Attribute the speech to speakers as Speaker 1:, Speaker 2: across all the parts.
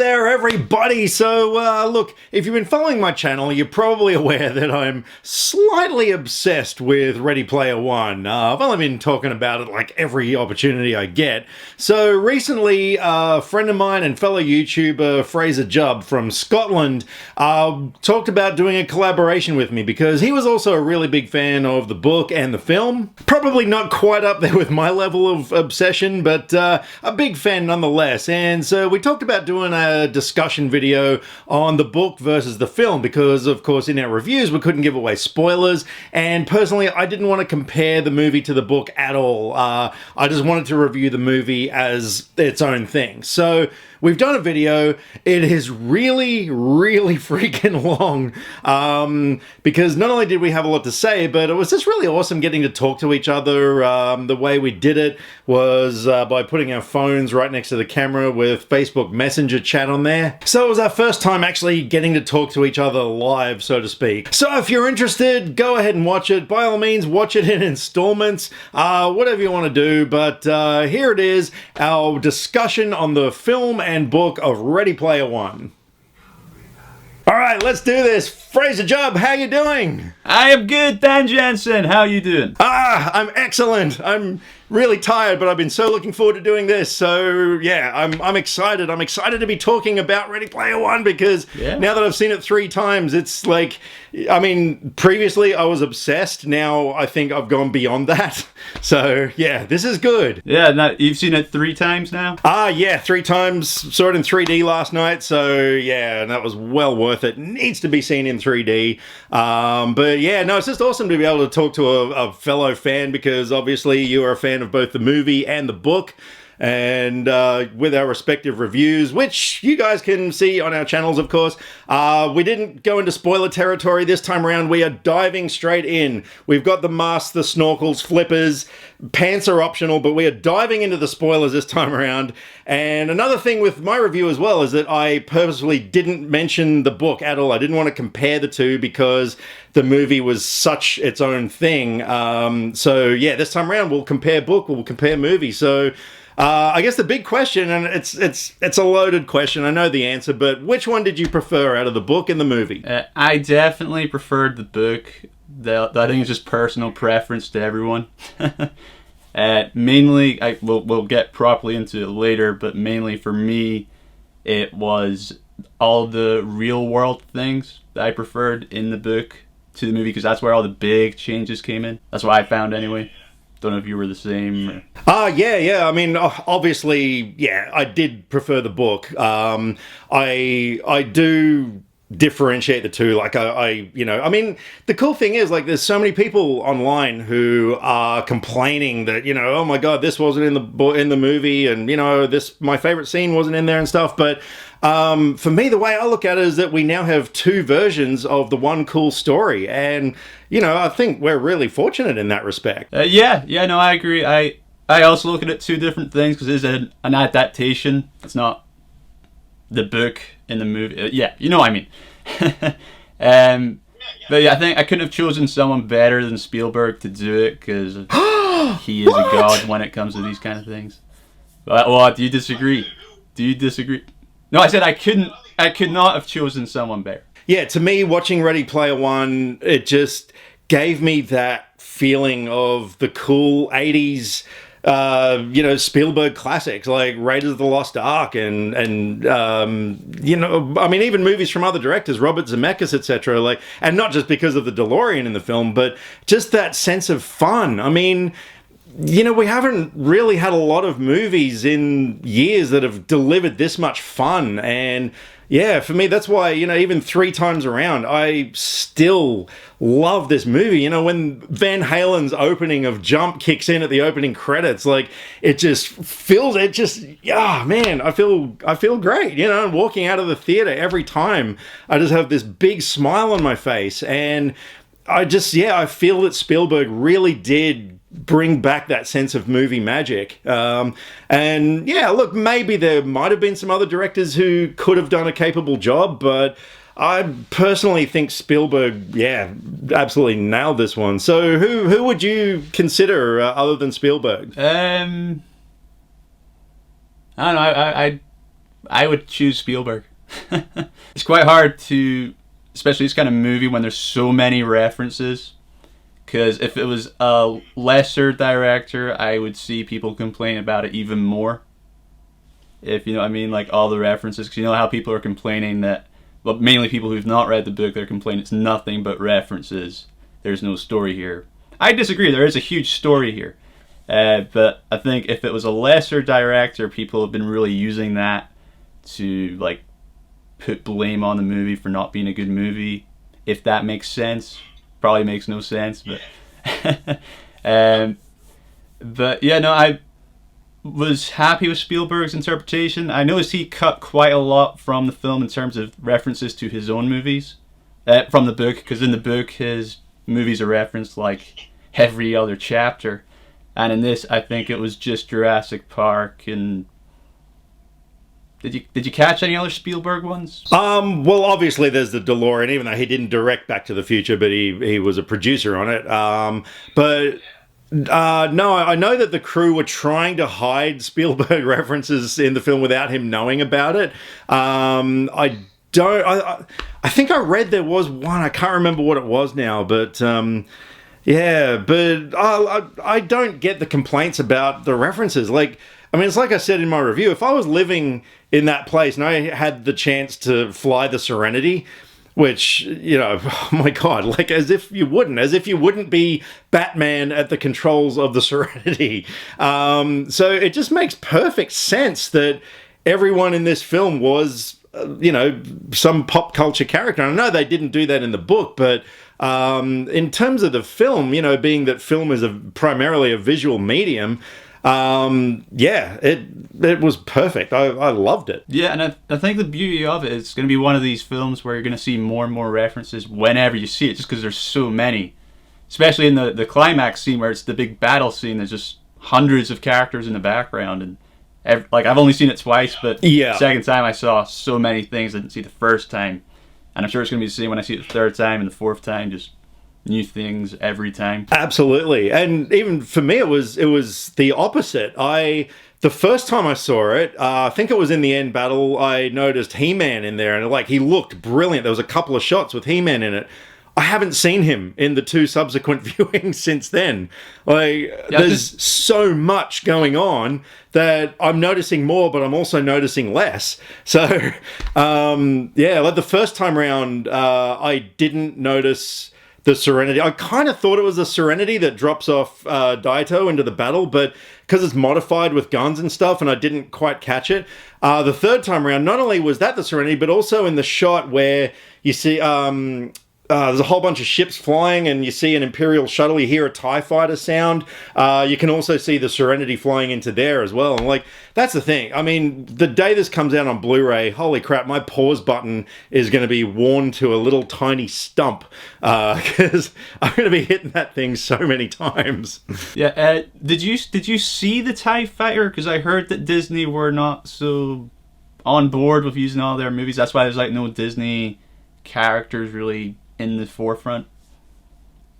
Speaker 1: there, everybody! So, look, if you've been following my channel, you're probably aware that I'm slightly obsessed with Ready Player One. I've only been talking about it like every opportunity I get. So, recently, a friend of mine and fellow YouTuber, Fraser Jubb from Scotland, talked about doing a collaboration with me because he was also a really big fan of the book and the film. Probably not quite up there with my level of obsession, but a big fan nonetheless. And so we talked about doing a discussion video on the book versus the film because, of course, in our reviews we couldn't give away spoilers, and personally I didn't want to compare the movie to the book at all. I just wanted to review the movie as its own thing. So we've done a video. It is really freaking long because not only did we have a lot to say, but it was just really awesome getting to talk to each other. The way we did it was by putting our phones right next to the camera with Facebook Messenger chat on there. So it was our first time actually getting to talk to each other live, so to speak. So if you're interested, go ahead and watch it. By all means, watch it in installments, whatever you want to do. But here it is, our discussion on the film and book of Ready Player One. All right, let's do this. Fraser Jubb, how you doing?
Speaker 2: I am good, Dan Jensen. How you doing?
Speaker 1: I'm excellent. I'm really tired, but I've been so looking forward to doing this. So yeah, I'm excited. I'm excited to be talking about Ready Player One because now that I've seen it 3 times, it's like, I mean, previously I was obsessed. Now I think I've gone beyond that. So yeah, this is good.
Speaker 2: Yeah, now you've seen it 3 times now?
Speaker 1: Yeah, 3 times. Saw it in 3D last night. So yeah, that was well worth it. Needs to be seen in 3D. But yeah, no, it's just awesome to be able to talk to a fellow fan because obviously you are a fan of both the movie and the book, and with our respective reviews, which you guys can see on our channels, of course. We didn't go into spoiler territory this time around. We are diving straight in. We've got the masks, the snorkels, flippers, pants are optional, but we are diving into the spoilers this time around. And another thing with my review as well is that I purposefully didn't mention the book at all. I didn't want to compare the two because the movie was such its own thing. So yeah, this time around we'll compare book, we'll compare movie. So I guess the big question, and it's a loaded question, I know the answer, but which one did you prefer out of the book and the movie?
Speaker 2: I definitely preferred the book. I think it's just personal preference to everyone. Mainly, we'll get properly into it later, but mainly for me, it was all the real world things that I preferred in the book to the movie because that's where all the big changes came in. That's what I found anyway. Don't know if you were the same.
Speaker 1: Yeah. I mean, obviously, yeah, I did prefer the book. I do differentiate the two. Like I mean, the cool thing is, like, there's so many people online who are complaining that, you know, oh my god, this wasn't in the movie, and you know, my favorite scene wasn't in there and stuff. But for me, the way I look at it is that we now have 2 versions of the one cool story, and you know, I think we're really fortunate in that respect.
Speaker 2: Yeah, no, I agree. I also look at it 2 different things because it's an adaptation. It's not the book in the movie. Yeah, you know what I mean. But yeah, I think I couldn't have chosen someone better than Spielberg to do it because he is a god when it comes to these kind of things. Well, do you disagree? No, I said I could not have chosen someone better.
Speaker 1: Yeah, to me, watching Ready Player One, it just gave me that feeling of the cool 80s, you know, Spielberg classics like Raiders of the Lost Ark and you know, I mean, even movies from other directors, Robert Zemeckis, etc. Like, and not just because of the DeLorean in the film, but just that sense of fun. I mean, you know, we haven't really had a lot of movies in years that have delivered this much fun. And yeah, for me, that's why, you know, even 3 times around, I still love this movie. You know, when Van Halen's opening of Jump kicks in at the opening credits, like, it just feels, man, I feel great. You know, walking out of the theater every time, I just have this big smile on my face. And I feel that Spielberg really did bring back that sense of movie magic. And yeah, look, maybe there might have been some other directors who could have done a capable job, but I personally think Spielberg, absolutely nailed this one. So who would you consider other than Spielberg?
Speaker 2: I don't know. I would choose Spielberg. It's quite hard to, especially this kind of movie when there's so many references. Because if it was a lesser director, I would see people complain about it even more. If you know what I mean, like all the references. Because you know how people are complaining that, well, mainly people who've not read the book, they're complaining it's nothing but references. There's no story here. I disagree. There is a huge story here. But I think if it was a lesser director, people have been really using that to like put blame on the movie for not being a good movie. If that makes sense. Probably makes no sense, but but yeah, no, I was happy with Spielberg's interpretation. I noticed he cut quite a lot from the film in terms of references to his own movies from the book, because in the book his movies are referenced like every other chapter, and in this I think it was just Jurassic Park. And Did you catch any other Spielberg ones?
Speaker 1: Well, obviously there's the DeLorean, even though he didn't direct Back to the Future, but he was a producer on it. No, I know that the crew were trying to hide Spielberg references in the film without him knowing about it. I think I read there was one. I can't remember what it was now, but yeah, but I don't get the complaints about the references. Like, I mean, it's like I said in my review, if I was living in that place and I had the chance to fly the Serenity, which, you know, oh my God, like as if you wouldn't be Batman at the controls of the Serenity. So it just makes perfect sense that everyone in this film was, you know, some pop culture character. And I know they didn't do that in the book, but in terms of the film, you know, being that film is primarily a visual medium, yeah, it was perfect. I loved it.
Speaker 2: Yeah, and I think the beauty of it is going to be one of these films where you're going to see more and more references whenever you see it, just because there's so many. Especially in the climax scene where it's the big battle scene, there's just hundreds of characters in the background. And like, I've only seen it twice, but
Speaker 1: yeah,
Speaker 2: the second time I saw so many things I didn't see the first time. And I'm sure it's going to be the same when I see it the third time and the fourth time, just new things every time.
Speaker 1: Absolutely. And even for me, it was the opposite. The first time I saw it, I think it was in the end battle, I noticed He-Man in there, and like he looked brilliant. There was a couple of shots with He-Man in it. I haven't seen him in the two subsequent viewings since then. Like, there's so much going on that I'm noticing more, but I'm also noticing less. So, yeah, like the first time round, I didn't notice the Serenity. I kind of thought it was the Serenity that drops off Daito into the battle, but because it's modified with guns and stuff, and I didn't quite catch it. The third time around, not only was that the Serenity, but also in the shot where you see there's a whole bunch of ships flying, and you see an Imperial shuttle, you hear a TIE fighter sound. You can also see the Serenity flying into there as well. And like, that's the thing. I mean, the day this comes out on Blu-ray, holy crap, my pause button is going to be worn to a little tiny stump, because I'm going to be hitting that thing so many times.
Speaker 2: Yeah, did you see the TIE fighter? Because I heard that Disney were not so on board with using all their movies. That's why there's like no Disney characters really in the forefront.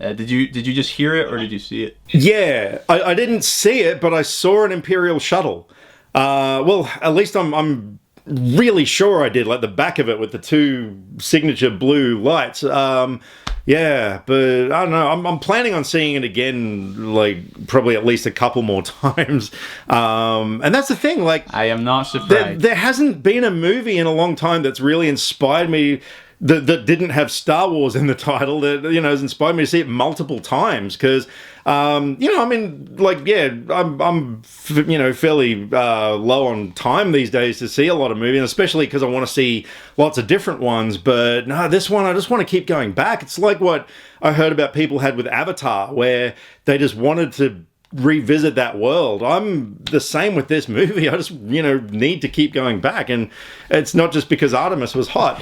Speaker 2: Did you just hear it, or did you see it?
Speaker 1: Yeah, I didn't see it, but I saw an Imperial shuttle. Well, at least I'm really sure I did, like the back of it with the two signature blue lights. Yeah, but I don't know. I'm planning on seeing it again, like probably at least a couple more times. And that's the thing. Like,
Speaker 2: I am not surprised.
Speaker 1: There hasn't been a movie in a long time that's really inspired me. That didn't have Star Wars in the title, that, you know, has inspired me to see it multiple times. Because, you know, I mean, like, yeah, I'm you know, fairly low on time these days to see a lot of movies, and especially because I want to see lots of different ones. But no, this one, I just want to keep going back. It's like what I heard about people had with Avatar, where they just wanted to revisit that world. I'm the same with this movie. I just, you know, need to keep going back. And it's not just because Artemis was hot.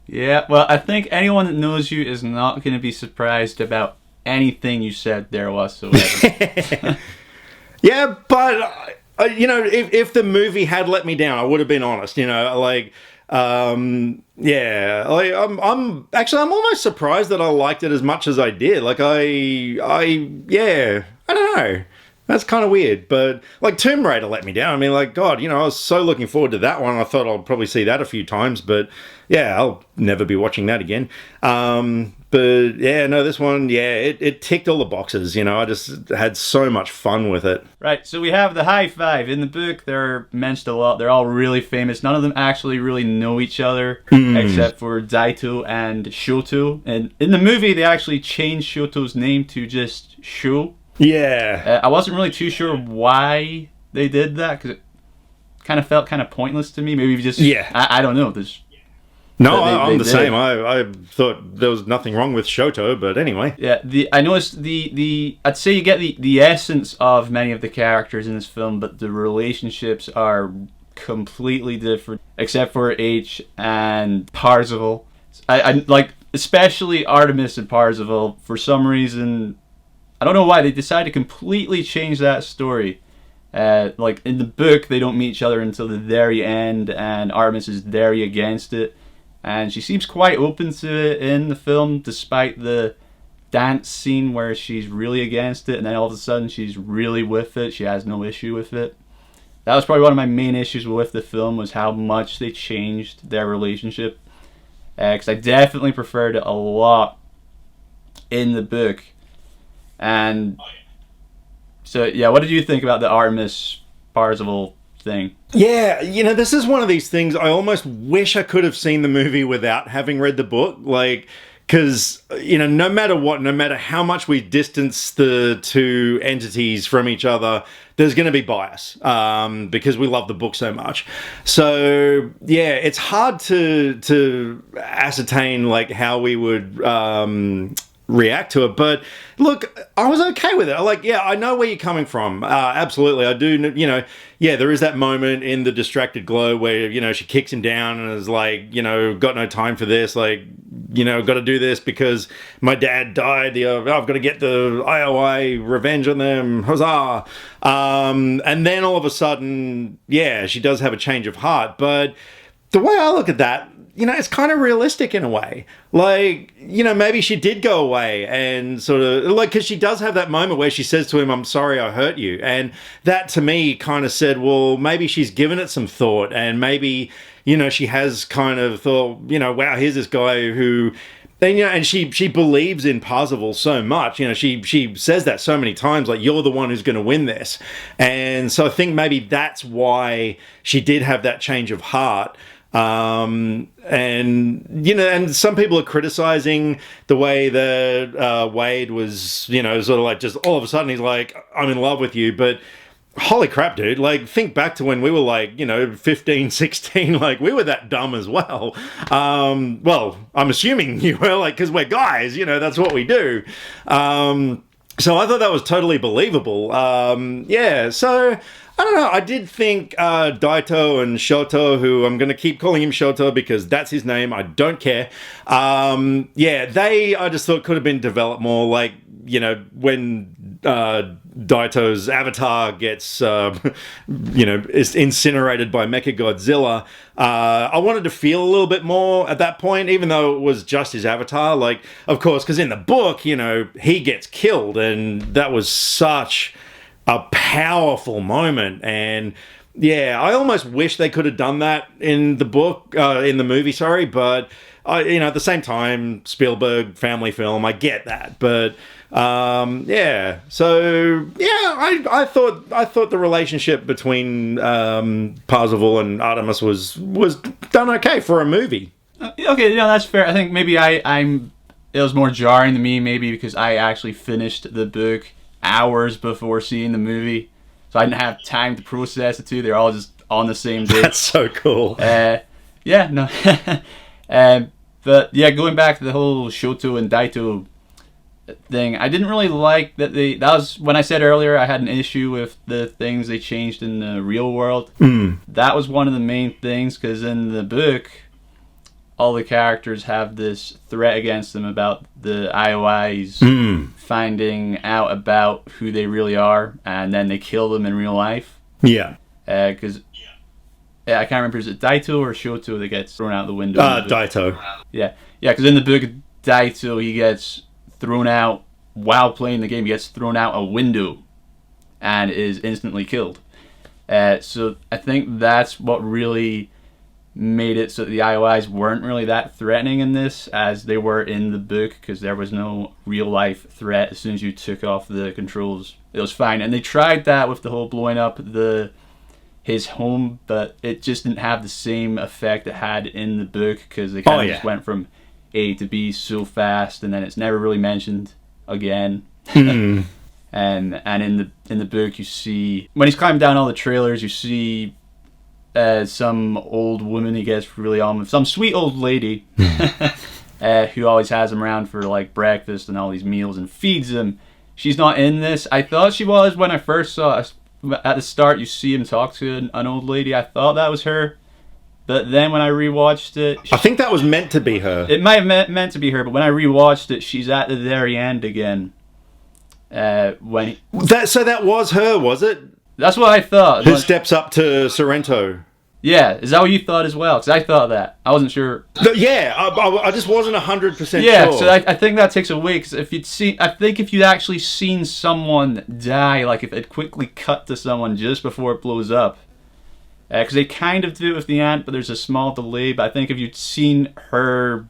Speaker 2: Yeah, well, I think anyone that knows you is not going to be surprised about anything you said there whatsoever.
Speaker 1: Yeah, but, you know, if the movie had let me down, I would have been honest, you know, like, yeah, like, I'm almost surprised that I liked it as much as I did. Like, yeah, I don't know. That's kind of weird, but like Tomb Raider let me down. I mean, like, God, I was so looking forward to that one. I thought I'll probably see that a few times, but yeah, I'll never be watching that again. But yeah, no, this one, yeah, it ticked all the boxes. I just had so much fun with it.
Speaker 2: Right, so we have the high five. In the book, they're mentioned a lot. They're all really famous. None of them actually really know each other, except for Daito and Shoto. And in the movie, they actually changed Shoto's name to just Sho.
Speaker 1: Yeah.
Speaker 2: I wasn't really too sure why they did that, because it kind of felt kind of pointless to me. Maybe just, I don't know.
Speaker 1: No, I'm the same. I thought there was nothing wrong with Shoto, but anyway.
Speaker 2: Yeah, I noticed I'd say you get the essence of many of the characters in this film, but the relationships are completely different, except for H and Parzival. I like, especially Artemis and Parzival, for some reason, I don't know why, they decided to completely change that story. Like, in the book, they don't meet each other until the very end, and Artemis is very against it. And she seems quite open to it in the film, despite the dance scene where she's really against it, and then all of a sudden she's really with it. She has no issue with it. That was probably one of my main issues with the film, was how much they changed their relationship. Because I definitely preferred it a lot in the book. And so, yeah, what did you think about the Artemis Parzival thing?
Speaker 1: Yeah, this is one of these things I almost wish I could have seen the movie without having read the book. Like, because, no matter what, no matter how much we distance the two entities from each other, there's going to be bias because we love the book so much. So, yeah, it's hard to ascertain, like, how we would react to it, but look, I was okay with it. I know where you're coming from. Absolutely, I do. There is that moment in the distracted glow where she kicks him down and is like, got no time for this. Like, got to do this because my dad died. I've got to get the IOI revenge on them. Huzzah! And then all of a sudden, she does have a change of heart. But the way I look at that, it's kind of realistic in a way. Like, maybe she did go away and sort of, like, because she does have that moment where she says to him, "I'm sorry I hurt you." And that to me kind of said, well, maybe she's given it some thought, and maybe, she has kind of thought, wow, here's this guy who, and she believes in Parzival so much. She says that so many times, like, you're the one who's going to win this. And so I think maybe that's why she did have that change of heart. And some people are criticizing the way that Wade was, sort of like, just all of a sudden he's like, "I'm in love with you." But holy crap, dude, like, think back to when we were like, 15, 16, like, we were that dumb as well. Well, I'm assuming you were, like, because we're guys, that's what we do. So I thought that was totally believable. So I don't know. I did think Daito and Shoto, who I'm going to keep calling him Shoto because that's his name, I don't care. I just thought could have been developed more. Like, when Daito's avatar gets, is incinerated by Mechagodzilla, I wanted to feel a little bit more at that point, even though it was just his avatar. Like, of course, because in the book, he gets killed, and that was such a powerful moment. And I almost wish they could have done that in the book, in the movie, sorry, but at the same time, Spielberg, family film, I get that. But I thought the relationship between Parzival and Artemis was done okay for a movie.
Speaker 2: Okay, that's fair. I think maybe it was more jarring to me, maybe because I actually finished the book hours before seeing the movie, so I didn't have time to process it too. They're all just on the same day.
Speaker 1: That's so cool.
Speaker 2: But going back to the whole Shoto and Daito thing, I didn't really like that that was when I said earlier I had an issue with the things they changed in the real world. That was one of the main things, because in the book all the characters have this threat against them about the IOIs finding out about who they really are, and then they kill them in real life.
Speaker 1: Yeah.
Speaker 2: Because I can't remember, is it Daito or Shoto that gets thrown out the window?
Speaker 1: Daito.
Speaker 2: Yeah, because in the book, Daito, he gets thrown out while playing the game. He gets thrown out a window. and is instantly killed. So I think that's what really made it so that the IOIs weren't really that threatening in this as they were in the book, because there was no real life threat. As soon as you took off the controls, it was fine. And they tried that with the whole blowing up his home, but it just didn't have the same effect it had in the book, because they kind of just went from A to B so fast, and then it's never really mentioned again. And in the book, you see when he's climbing down all the trailers, you see some old woman he gets really on with, some sweet old lady who always has him around for like breakfast and all these meals and feeds him. She's not in this. I thought she was when I first saw it. At the start, you see him talk to an old lady. I thought that was her, but then when I rewatched it,
Speaker 1: I think that was meant to be her.
Speaker 2: It might have meant to be her, but when I rewatched it, she's at the very end again. So
Speaker 1: that was her, was it?
Speaker 2: That's what I thought.
Speaker 1: Who steps up to Sorrento?
Speaker 2: Yeah, is that what you thought as well? Because I thought that. I wasn't sure.
Speaker 1: Yeah, I just wasn't 100% sure.
Speaker 2: Yeah, so I think that takes away, because if you'd actually seen someone die, like if it quickly cut to someone just before it blows up, because they kind of do it with the ant, but there's a small delay. But I think if you'd seen her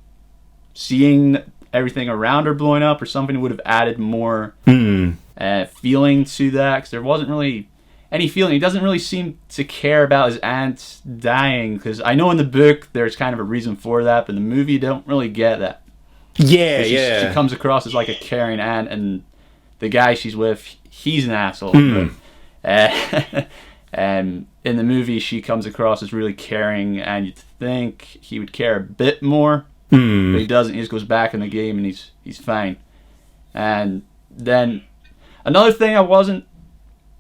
Speaker 2: seeing everything around her blowing up or something, it would have added more feeling to that, because there wasn't really any feeling. He doesn't really seem to care about his aunt dying, because I know in the book there's kind of a reason for that, but in the movie you don't really get that.
Speaker 1: Yeah,
Speaker 2: She comes across as like a caring aunt, and the guy she's with, he's an asshole. But, and in the movie she comes across as really caring, and you'd think he would care a bit more, but he doesn't. He just goes back in the game and he's fine. And then another thing I wasn't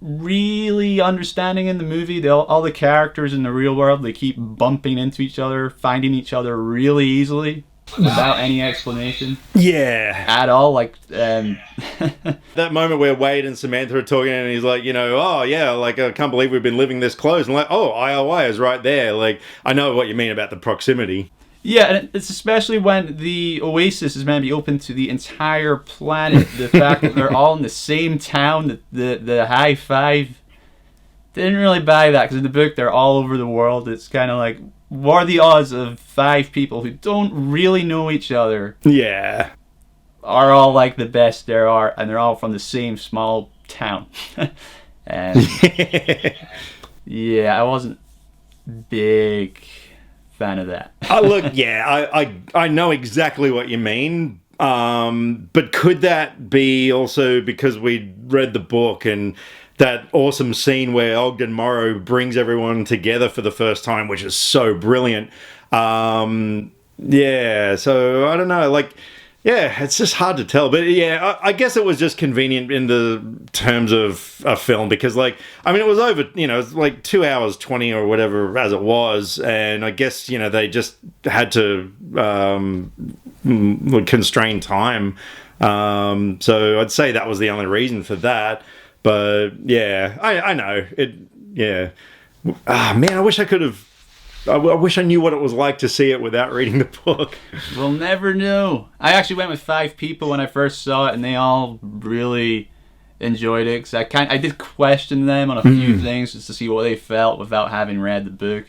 Speaker 2: really understanding in the movie, all the characters in the real world, they keep bumping into each other, finding each other really easily without any explanation.
Speaker 1: Yeah.
Speaker 2: At all. Like
Speaker 1: that moment where Wade and Samantha are talking, and he's like, oh yeah, like I can't believe we've been living this close, and like, oh, IOI is right there. Like, I know what you mean about the proximity.
Speaker 2: Yeah, and it's especially when the Oasis is meant to be open to the entire planet. The fact that they're all in the same town, the high five, didn't really buy that, because in the book they're all over the world. It's kind of like, what are the odds of 5 people who don't really know each other?
Speaker 1: Yeah.
Speaker 2: Are all like the best there are, and they're all from the same small town. And yeah, I wasn't big fan of that.
Speaker 1: Look, yeah, I know exactly what you mean, but could that be also because we read the book and that awesome scene where Ogden Morrow brings everyone together for the first time, which is so brilliant. Yeah, so I don't know, like, yeah, it's just hard to tell. But yeah, I guess it was just convenient in the terms of a film, because, like, I mean, it was over, it's like 2 hours 20 or whatever as it was, and I guess, they just had to constrain time. So I'd say that was the only reason for that. But yeah, I know it. Yeah, man, I wish I could have. I wish I knew what it was like to see it without reading the book.
Speaker 2: We'll never know. I actually went with 5 people when I first saw it, and they all really enjoyed it. Cause I did question them on a few things just to see what they felt without having read the book,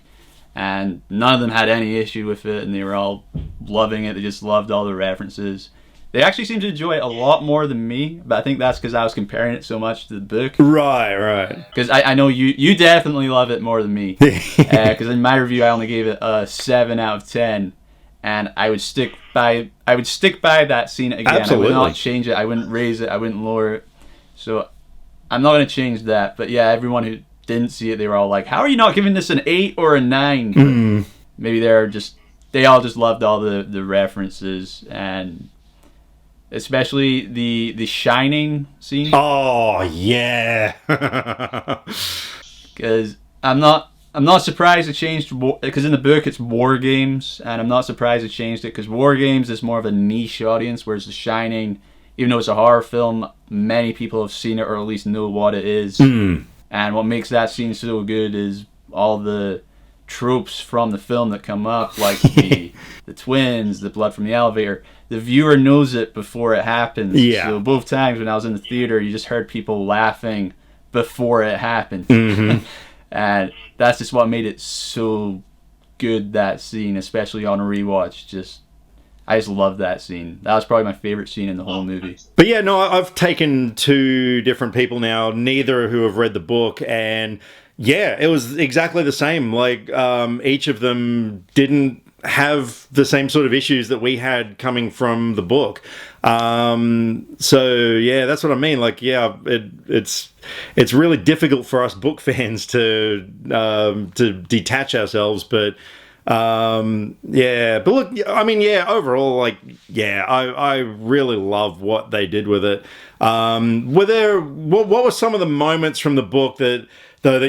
Speaker 2: and none of them had any issue with it, and they were all loving it. They just loved all the references. They actually seemed to enjoy it a lot more than me, but I think that's because I was comparing it so much to the book.
Speaker 1: Right.
Speaker 2: Because I know you definitely love it more than me. Because in my review, I only gave it a 7 out of 10, and I would stick by that scene again.
Speaker 1: Absolutely.
Speaker 2: I would not change it. I wouldn't raise it. I wouldn't lower it. So I'm not going to change that. But yeah, everyone who didn't see it, they were all like, "How are you not giving this an 8 or a 9?" Maybe they all just loved all the references, and especially the Shining scene.
Speaker 1: Oh yeah.
Speaker 2: Because I'm not surprised it changed, because in the book it's War Games, and I'm not surprised it changed it because War Games is more of a niche audience, whereas The Shining, even though it's a horror film, many people have seen it or at least know what it is. And what makes that scene so good is all the tropes from the film that come up, like the twins, the blood from the elevator. The viewer knows it before it happens.
Speaker 1: Yeah.
Speaker 2: So both times when I was in the theater, you just heard people laughing before it happened. And that's just what made it so good, that scene, especially on a rewatch. I just love that scene. That was probably my favorite scene in the whole movie.
Speaker 1: But yeah, no, I've taken two different people now, neither who have read the book, and yeah, it was exactly the same. Like, each of them didn't have the same sort of issues that we had coming from the book. So yeah, that's what I mean. Like, yeah, it's really difficult for us book fans to detach ourselves, but yeah. But look, I mean, yeah, overall, like, yeah, I really love what they did with it. What were some of the moments from the book that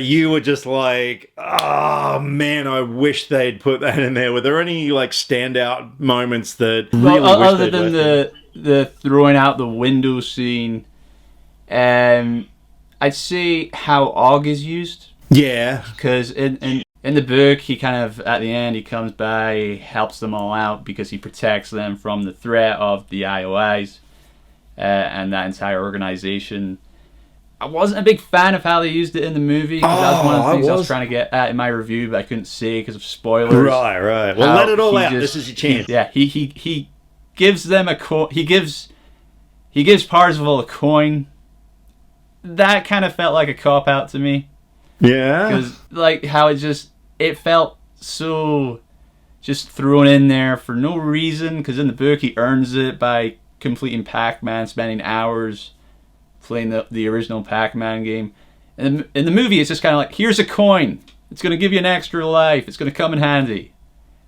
Speaker 1: you were just like, oh man, I wish they'd put that in there? Were there any like standout moments that really
Speaker 2: other than the throwing out the window scene, I'd say how Og is used.
Speaker 1: Yeah,
Speaker 2: because in the book, he kind of, at the end, he comes by, helps them all out because he protects them from the threat of the IOIs and that entire organization. I wasn't a big fan of how they used it in the movie. That was one of the things I was trying to get at in my review, but I couldn't say because of spoilers.
Speaker 1: Right. Well, let it all out. This is your chance.
Speaker 2: He gives them a coin. He gives Parzival a coin. That kind of felt like a cop out to me.
Speaker 1: Yeah.
Speaker 2: Because like how it felt so just thrown in there for no reason. Because in the book he earns it by completing Pac-Man, spending hours playing the original Pac-Man game. And in the movie, it's just kind of like, here's a coin. It's going to give you an extra life. It's going to come in handy.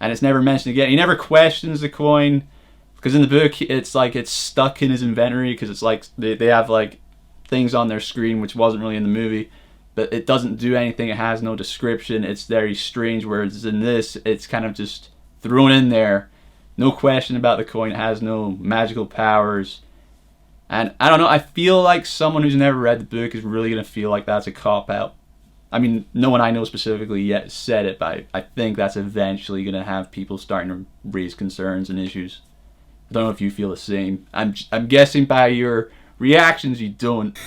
Speaker 2: And it's never mentioned again. He never questions the coin. Because in the book, it's like it's stuck in his inventory. Because it's like they have like things on their screen, which wasn't really in the movie. But it doesn't do anything. It has no description. It's very strange. Whereas in this, it's kind of just thrown in there. No question about the coin. It has no magical powers. And I don't know, I feel like someone who's never read the book is really going to feel like that's a cop-out. I mean, no one I know specifically yet said it, but I think that's eventually going to have people starting to raise concerns and issues. I don't know if you feel the same. I'm guessing by your reactions you don't.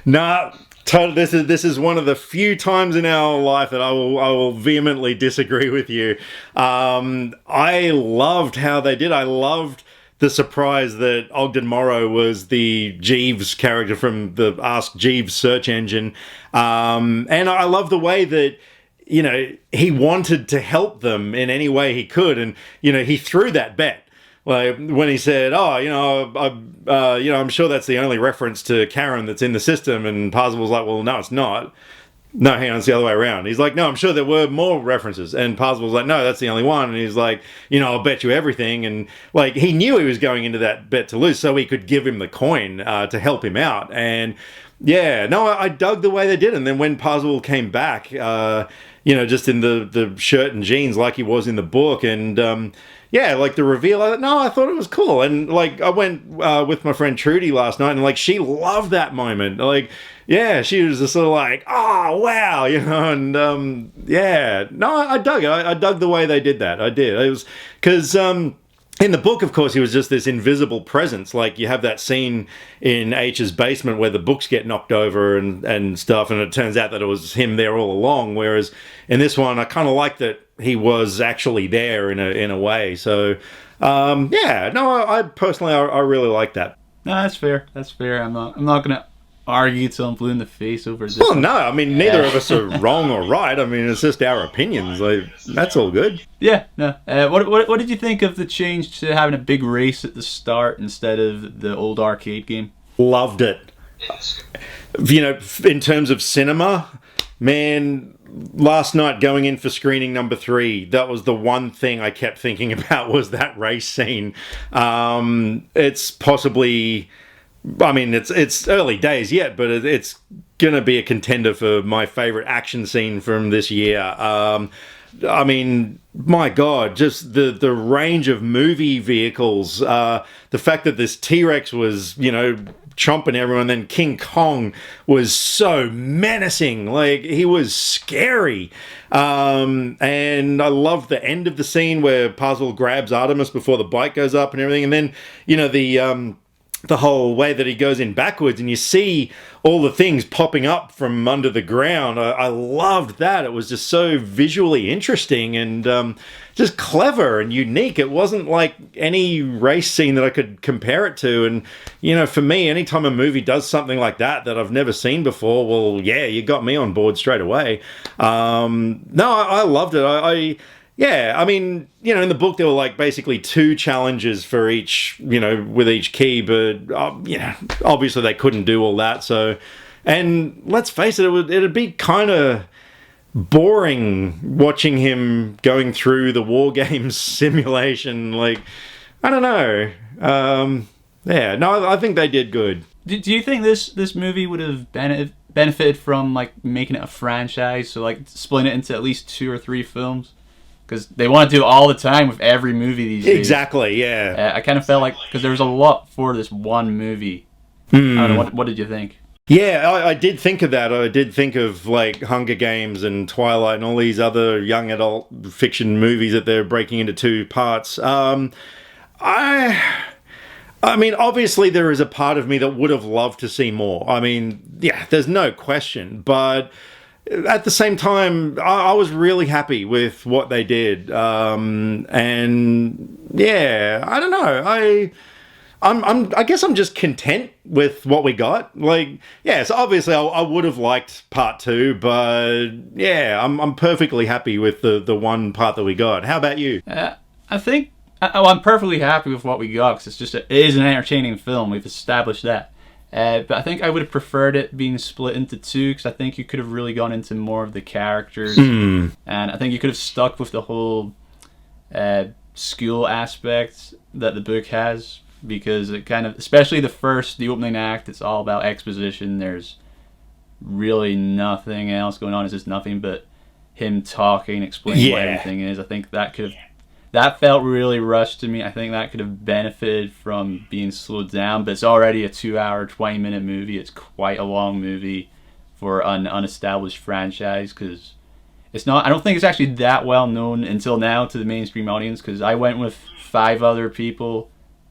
Speaker 1: Nah, totally. This is one of the few times in our life that I will vehemently disagree with you. I loved how they did. I loved the surprise that Ogden Morrow was the Jeeves character from the Ask Jeeves search engine. And I love the way that, you know, he wanted to help them in any way he could. And, you know, he threw that bet. Like when he said, oh, you know, I'm sure that's the only reference to Karen that's in the system. And Parzival's like, well, no, it's not. No, hang on, it's the other way around. He's like, no, I'm sure there were more references. And Parzival's like, no, that's the only one. And he's like, you know, I'll bet you everything. And like, he knew he was going into that bet to lose, so he could give him the coin to help him out. And yeah, no, I dug the way they did. And then when Parzival came back, you know, just in the shirt and jeans like he was in the book, and yeah, like the reveal, I thought it was cool. And like, I went with my friend Trudy last night, and like, she loved that moment. Like, yeah, she was just sort of like, oh, wow, you know, and yeah, no, I dug it. I dug the way they did that. I did. It was because in the book, of course, he was just this invisible presence. Like, you have that scene in H's basement where the books get knocked over and stuff, and it turns out that it was him there all along. Whereas in this one, I kind of like that he was actually there in a way. So, yeah, no, I personally, I really like that.
Speaker 2: No, that's fair. That's fair. I'm not gonna argue till I'm blue in the face over this.
Speaker 1: Well, no, I mean, neither of us are wrong or right. I mean, it's just our opinions. Like, that's all good.
Speaker 2: Yeah, no. What did you think of the change to having a big race at the start instead of the old arcade game?
Speaker 1: Loved it. You know, in terms of cinema, man, last night going in for screening number 3, that was the one thing I kept thinking about was that race scene. It's possibly, I mean, it's early days yet, but it's gonna be a contender for my favorite action scene from this year. I mean, my God, just the range of movie vehicles, the fact that this T-Rex was, you know, chomping everyone, then King Kong was so menacing. Like, he was scary. And I love the end of the scene where Parcel grabs Artemis before the bike goes up and everything. And then, you know, the whole way that he goes in backwards and you see all the things popping up from under the ground. I loved that. It was just so visually interesting and just clever and unique. It wasn't like any race scene that I could compare it to. And, you know, for me, anytime a movie does something like that I've never seen before, well, yeah, you got me on board straight away. No, I loved it. Yeah, I mean, you know, in the book there were like basically 2 challenges for each, you know, with each key, but yeah, obviously they couldn't do all that. So, and let's face it, it'd be kind of boring watching him going through the War Games simulation. Like, I don't know. Yeah, no, I think they did good.
Speaker 2: Do you think this movie would have benefited from like making it a franchise, so like splitting it into at least 2 or 3 films? Because they want to do it all the time with every movie these days.
Speaker 1: Exactly, yeah.
Speaker 2: I kind of felt like, because there was a lot for this one movie. I don't know, what did you think?
Speaker 1: Yeah, I did think of that. I did think of like Hunger Games and Twilight and all these other young adult fiction movies that they're breaking into 2 parts. I mean, obviously there is a part of me that would have loved to see more. I mean, yeah, there's no question, but at the same time, I was really happy with what they did, and yeah, I don't know. I guess I'm just content with what we got. Like, yeah, so obviously I would have liked part 2, but yeah, I'm perfectly happy with the one part that we got. How about you?
Speaker 2: I think I'm perfectly happy with what we got because it is an entertaining film. We've established that. But I think I would have preferred it being split into 2 because I think you could have really gone into more of the characters. And I think you could have stuck with the whole school aspect that the book has, because it kind of, especially the opening act, it's all about exposition. There's really nothing else going on. It's just nothing but him talking, explaining what everything is. I think that felt really rushed to me. I think that could have benefited from being slowed down, but it's already a 2-hour, 20-minute movie. It's quite a long movie for an unestablished franchise because it's not. I don't think it's actually that well known until now to the mainstream audience, because I went with 5 other people.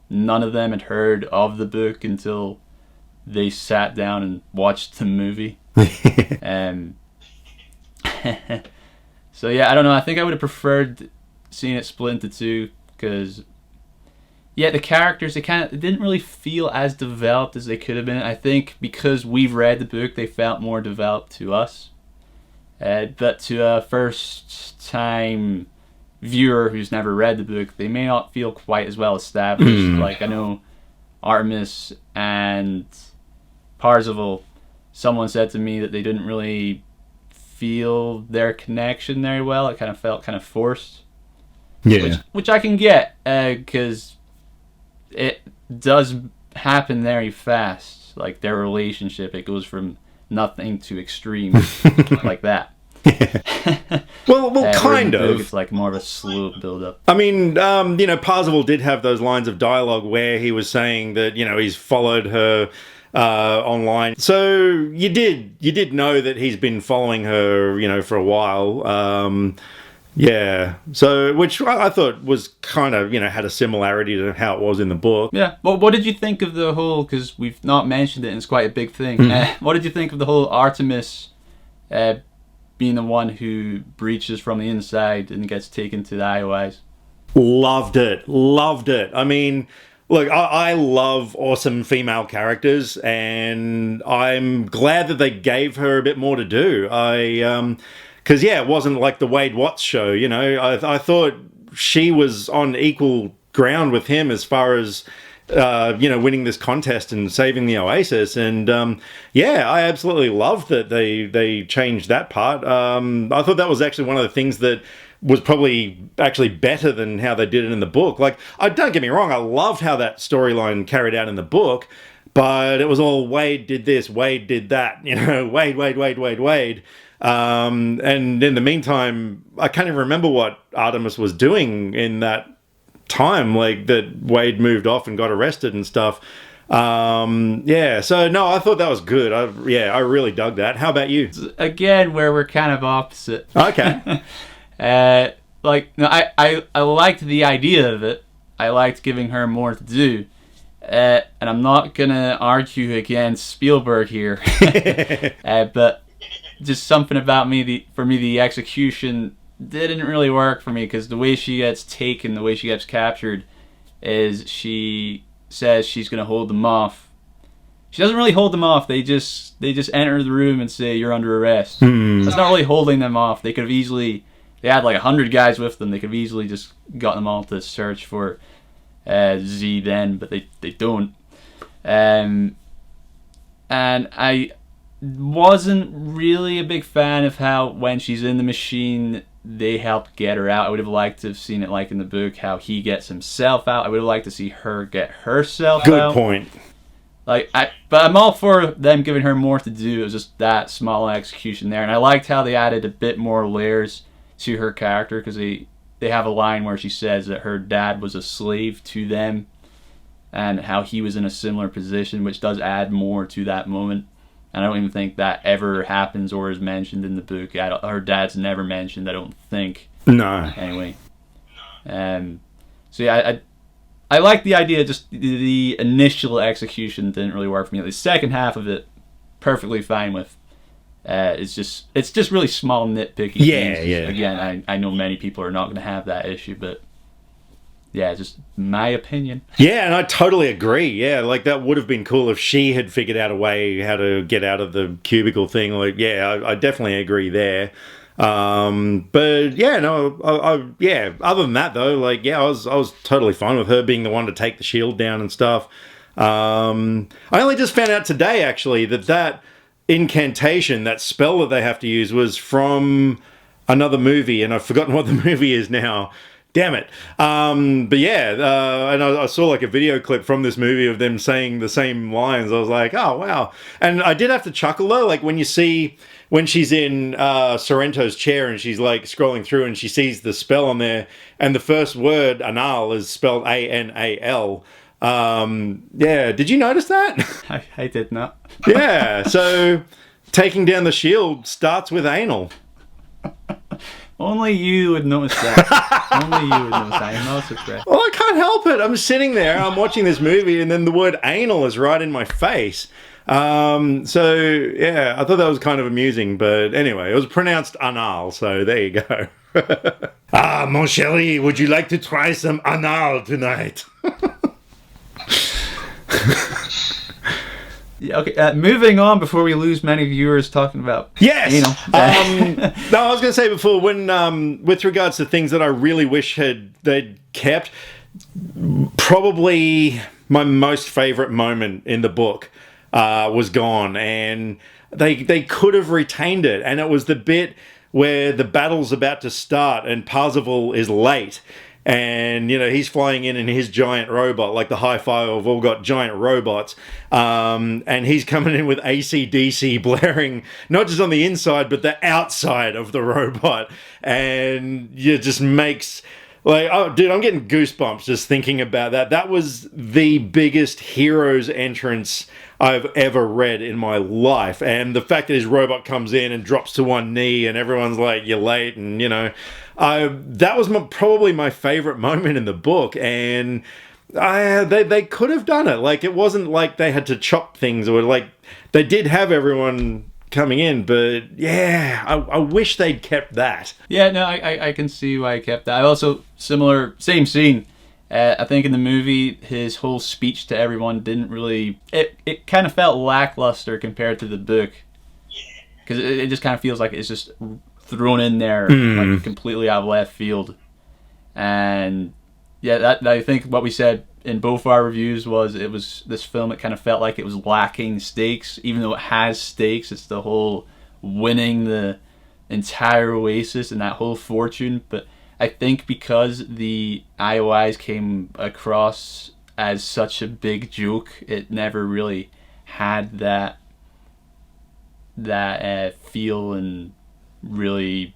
Speaker 2: None of them had heard of the book until they sat down and watched the movie. So yeah, I don't know. I think I would have preferred seeing it split into 2 because, yeah, the characters, they didn't really feel as developed as they could have been. I think because we've read the book, they felt more developed to us. But to a first-time viewer who's never read the book, they may not feel quite as well established. Like, I know Artemis and Parzival, someone said to me that they didn't really feel their connection very well. It kind of felt kind of forced. Yeah, which I can get, because it does happen very fast. Like, their relationship, it goes from nothing to extreme like that. Well, kind of. It's like more of a slow build-up.
Speaker 1: I mean, you know, Parzival did have those lines of dialogue where he was saying that, you know, he's followed her online. So you did know that he's been following her, you know, for a while. Yeah, so which I thought was kind of, you know, had a similarity to how it was in the book.
Speaker 2: Yeah, well, what did you think of the whole, because we've not mentioned it and it's quite a big thing, what did you think of the whole Artemis being the one who breaches from the inside and gets taken to the IOIs?
Speaker 1: Loved it. I mean, look, I love awesome female characters, and I'm glad that they gave her a bit more to do. Because, yeah, it wasn't like the Wade Watts show, you know. I thought she was on equal ground with him as far as, you know, winning this contest and saving the Oasis. And, yeah, I absolutely loved that they changed that part. I thought that was actually one of the things that was probably actually better than how they did it in the book. Like, don't get me wrong, I loved how that storyline carried out in the book, but it was all Wade did this, Wade did that, you know, Wade. And in the meantime, I can't even remember what Artemis was doing in that time, like that Wade moved off and got arrested and stuff. Yeah, so no, I thought that was good. I really dug that. How about you?
Speaker 2: Again, where we're kind of opposite.
Speaker 1: Okay.
Speaker 2: Like, no, I liked the idea of it. I liked giving her more to do. And I'm not gonna argue against Spielberg here, but just something about for me, the execution didn't really work for me, because the way she gets taken, the way she gets captured, is she says she's gonna hold them off. She doesn't really hold them off. They just enter the room and say, "You're under arrest." That's not really holding them off. They could have easily. They had like 100 guys with them. They could have easily just got them all to search for Z then, but they don't. And I wasn't really a big fan of how, when she's in the machine, they help get her out. I would have liked to have seen it like in the book, how he gets himself out. I would have liked to see her get herself out.
Speaker 1: Good point.
Speaker 2: But I'm all for them giving her more to do. It was just that small execution there, and I liked how they added a bit more layers to her character, because they have a line where she says that her dad was a slave to them, and how he was in a similar position, which does add more to that moment. And I don't even think that ever happens or is mentioned in the book. Her dad's never mentioned, I don't think.
Speaker 1: No.
Speaker 2: Anyway. So yeah, I like the idea, just the initial execution didn't really work for me. The second half of it, perfectly fine with. It's just really small nitpicky things.
Speaker 1: Yeah.
Speaker 2: Again, I know many people are not going to have that issue, but yeah, just my opinion.
Speaker 1: Yeah, and I totally agree. Yeah, like that would have been cool if she had figured out a way how to get out of the cubicle thing. Like, yeah, I definitely agree there. But yeah, no, yeah. Other than that, though, like, yeah, I was totally fine with her being the one to take the shield down and stuff. I only just found out today, actually, that incantation, that spell that they have to use, was from another movie, and I've forgotten what the movie is now. Damn it. But yeah, and I saw like a video clip from this movie of them saying the same lines. I was like, oh, wow. And I did have to chuckle, though, like when she's in Sorrento's chair and she's like scrolling through and she sees the spell on there, and the first word, anal, is spelled A-N-A-L. Yeah, did you notice that?
Speaker 2: I did not.
Speaker 1: Yeah, so taking down the shield starts with anal.
Speaker 2: Only you would notice that. Only you would notice that. I'm not surprised.
Speaker 1: Well, I can't help it. I'm sitting there, I'm watching this movie, and then the word anal is right in my face. So, yeah, I thought that was kind of amusing. But anyway, it was pronounced anal, so there you go. Mon chéri, would you like to try some anal tonight?
Speaker 2: Yeah, okay, moving on before we lose many viewers talking about
Speaker 1: yes. No, I was going to say before, when with regards to things that I really wish they'd kept, probably my most favorite moment in the book was gone, and they could have retained it, and it was the bit where the battle's about to start and Parzival is late. And, you know, he's flying in his giant robot, like the Hi-Fi have all got giant robots. And he's coming in with AC/DC blaring, not just on the inside, but the outside of the robot. And it just makes, like, oh, dude, I'm getting goosebumps just thinking about that. That was the biggest hero's entrance I've ever read in my life. And the fact that his robot comes in and drops to one knee and everyone's like, you're late, and, you know... that was probably my favorite moment in the book, and they could have done it. Like, it wasn't like they had to chop things, or like they did have everyone coming in, but yeah, I wish they'd kept that.
Speaker 2: Yeah, no, I can see why I kept that. I also, same scene. I think in the movie, his whole speech to everyone didn't really... It kind of felt lackluster compared to the book. Because it just kind of feels like it's just thrown in there like completely out of left field. And yeah, that I think what we said in both our reviews was this film, it kind of felt like it was lacking stakes, even though it has stakes. It's the whole winning the entire Oasis and that whole fortune. But I think because the IOIs came across as such a big joke, it never really had that feel, and really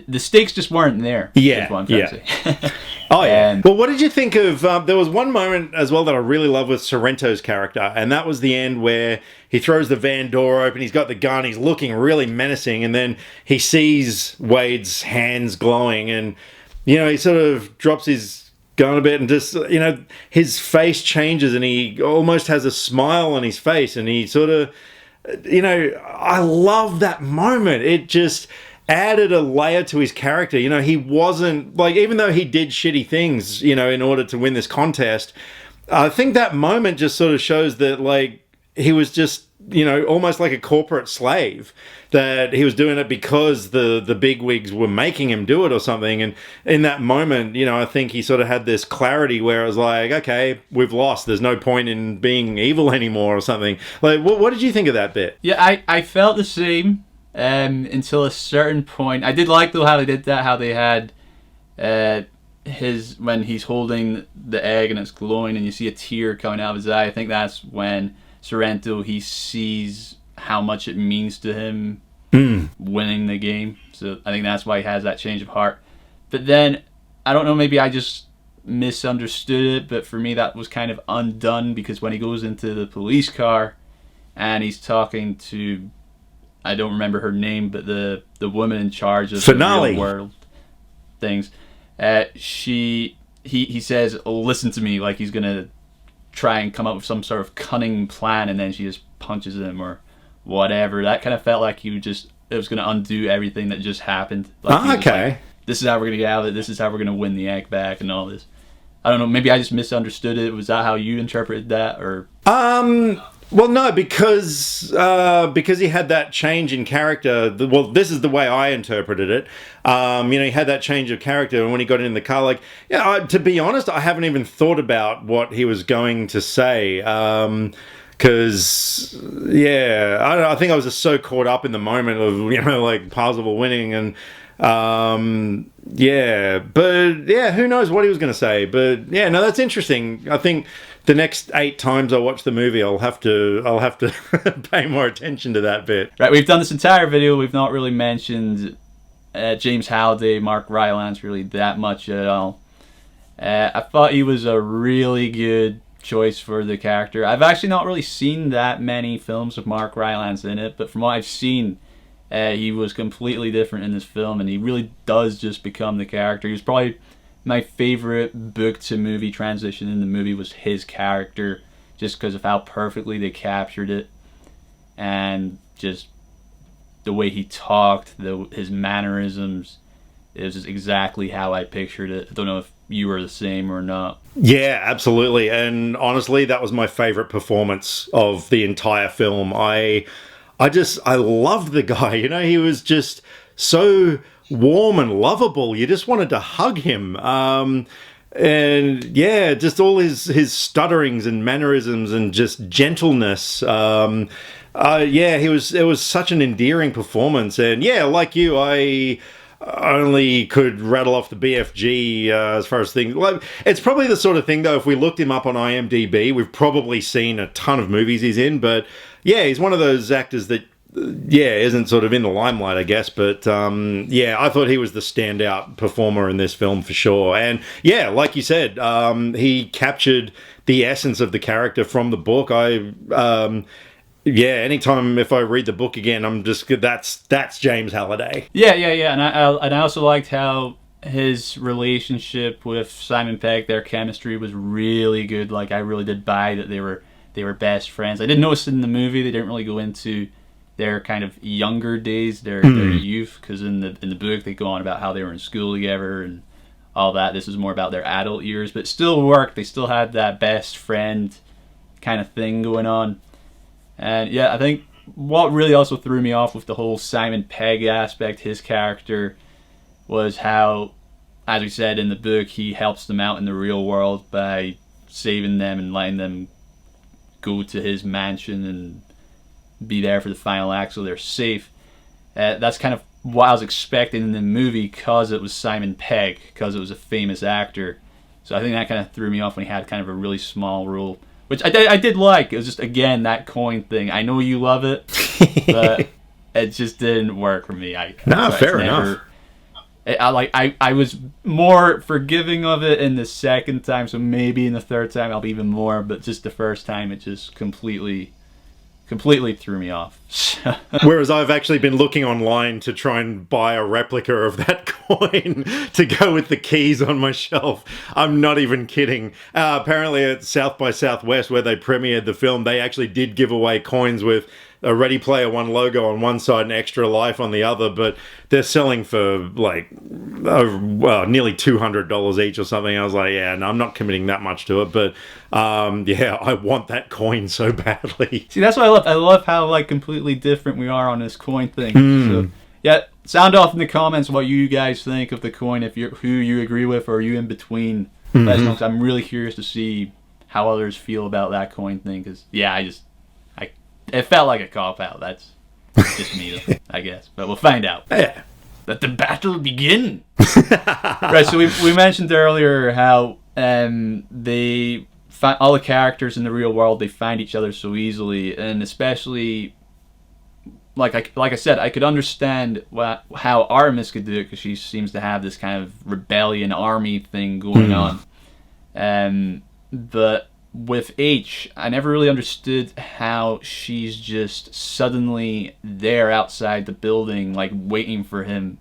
Speaker 2: the stakes just weren't there.
Speaker 1: Yeah,
Speaker 2: yeah.
Speaker 1: Oh yeah. Well, what did you think of? There was one moment as well that I really love with Sorrento's character, and that was the end where he throws the van door open. He's got the gun. He's looking really menacing, and then he sees Wade's hands glowing, and you know he sort of drops his going a bit, and just, his face changes and he almost has a smile on his face, and he sort of, I love that moment. It just added a layer to his character. He wasn't, like, even though he did shitty things, in order to win this contest, I think that moment just sort of shows that, like, he was just, almost like a corporate slave, that he was doing it because the bigwigs were making him do it or something. And in that moment, I think he sort of had this clarity where it was like, okay, we've lost. There's no point in being evil anymore or something. Like, what did you think of that bit?
Speaker 2: Yeah, I felt the same until a certain point. I did like, though, how they did that, how they had when he's holding the egg and it's glowing and you see a tear coming out of his eye. I think that's when Sorrento, he sees how much it means to him winning the game. So I think that's why he has that change of heart. But then, I don't know, maybe I just misunderstood it, but for me that was kind of undone, because when he goes into the police car and he's talking to, I don't remember her name, but the woman in charge of the real world things, he says, "Oh, listen to me," like he's gonna try and come up with some sort of cunning plan, and then she just punches him or whatever. That kind of felt like it was going to undo everything that just happened. Like,
Speaker 1: okay.
Speaker 2: Like, this is how we're going to get out of it. This is how we're going to win the egg back and all this. I don't know. Maybe I just misunderstood it. Was that how you interpreted that? Or
Speaker 1: well, no, because he had that change in character. Well, this is the way I interpreted it. He had that change of character, and when he got in the car, like, to be honest, I haven't even thought about what he was going to say. Because, I think I was just so caught up in the moment of, like, Parcel winning, and but who knows what he was going to say. But no, that's interesting. I think the next 8 times I watch the movie, I'll have to pay more attention to that bit.
Speaker 2: Right, we've done this entire video. We've not really mentioned James Halliday, Mark Rylance really that much at all. I thought he was a really good choice for the character. I've actually not really seen that many films with Mark Rylance in it, but from what I've seen, he was completely different in this film, and he really does just become the character. He was probably my favorite book to movie transition in the movie, was his character, just because of how perfectly they captured it, and just the way he talked, his mannerisms. It was just exactly how I pictured it. I don't know if you were the same or not.
Speaker 1: Yeah, absolutely. And honestly, that was my favorite performance of the entire film. I loved the guy. He was just so warm and lovable. You just wanted to hug him. And yeah, just all his stutterings and mannerisms and just gentleness. It was such an endearing performance. And yeah, like you, I only could rattle off the BFG as far as things. Like, it's probably the sort of thing, though, if we looked him up on IMDb, we've probably seen a ton of movies he's in. But yeah, he's one of those actors that isn't sort of in the limelight, I guess. But I thought he was the standout performer in this film for sure. And yeah, like you said, he captured the essence of the character from the book. Anytime if I read the book again, I'm just, that's James Halliday.
Speaker 2: Yeah, and I also liked how his relationship with Simon Pegg, their chemistry was really good. Like, I really did buy that they were best friends. I did notice in the movie they didn't really go into their kind of younger days, their youth, because in the book they go on about how they were in school together and all that. This is more about their adult years, but it still worked. They still had that best friend kind of thing going on. And yeah, I think what really also threw me off with the whole Simon Pegg aspect, his character, was how, as we said in the book, he helps them out in the real world by saving them and letting them go to his mansion and be there for the final act so they're safe. That's kind of what I was expecting in the movie, because it was Simon Pegg, because it was a famous actor. So I think that kind of threw me off when he had kind of a really small role, which I did like. It was just, again, that coin thing. I know you love it, but it just didn't work for me.
Speaker 1: Fair enough.
Speaker 2: I was more forgiving of it in the second time, so maybe in the third time I'll be even more, but just the first time it just completely completely threw me off.
Speaker 1: Whereas I've actually been looking online to try and buy a replica of that coin to go with the keys on my shelf. I'm not even kidding. Apparently at South by Southwest, where they premiered the film, they actually did give away coins with a Ready Player One logo on one side and Extra Life on the other, but they're selling for like nearly $200 each or something. I was like, yeah, no, I'm not committing that much to it, but yeah, I want that coin so badly.
Speaker 2: See, that's what I love. I love how like completely different we are on this coin thing. So, yeah, sound off in the comments what you guys think of the coin, if you're who you agree with, or are you in between? I'm really curious to see how others feel about that coin thing, because yeah, it felt like a cop-out. That's just me, I guess. But we'll find out.
Speaker 1: Yeah.
Speaker 2: Let the battle begin. Right, so we mentioned earlier how they find all the characters in the real world, they find each other so easily, and especially like I said, I could understand how Artemis could do it, because she seems to have this kind of rebellion army thing going on. But with H, I never really understood how she's just suddenly there outside the building, like waiting for him.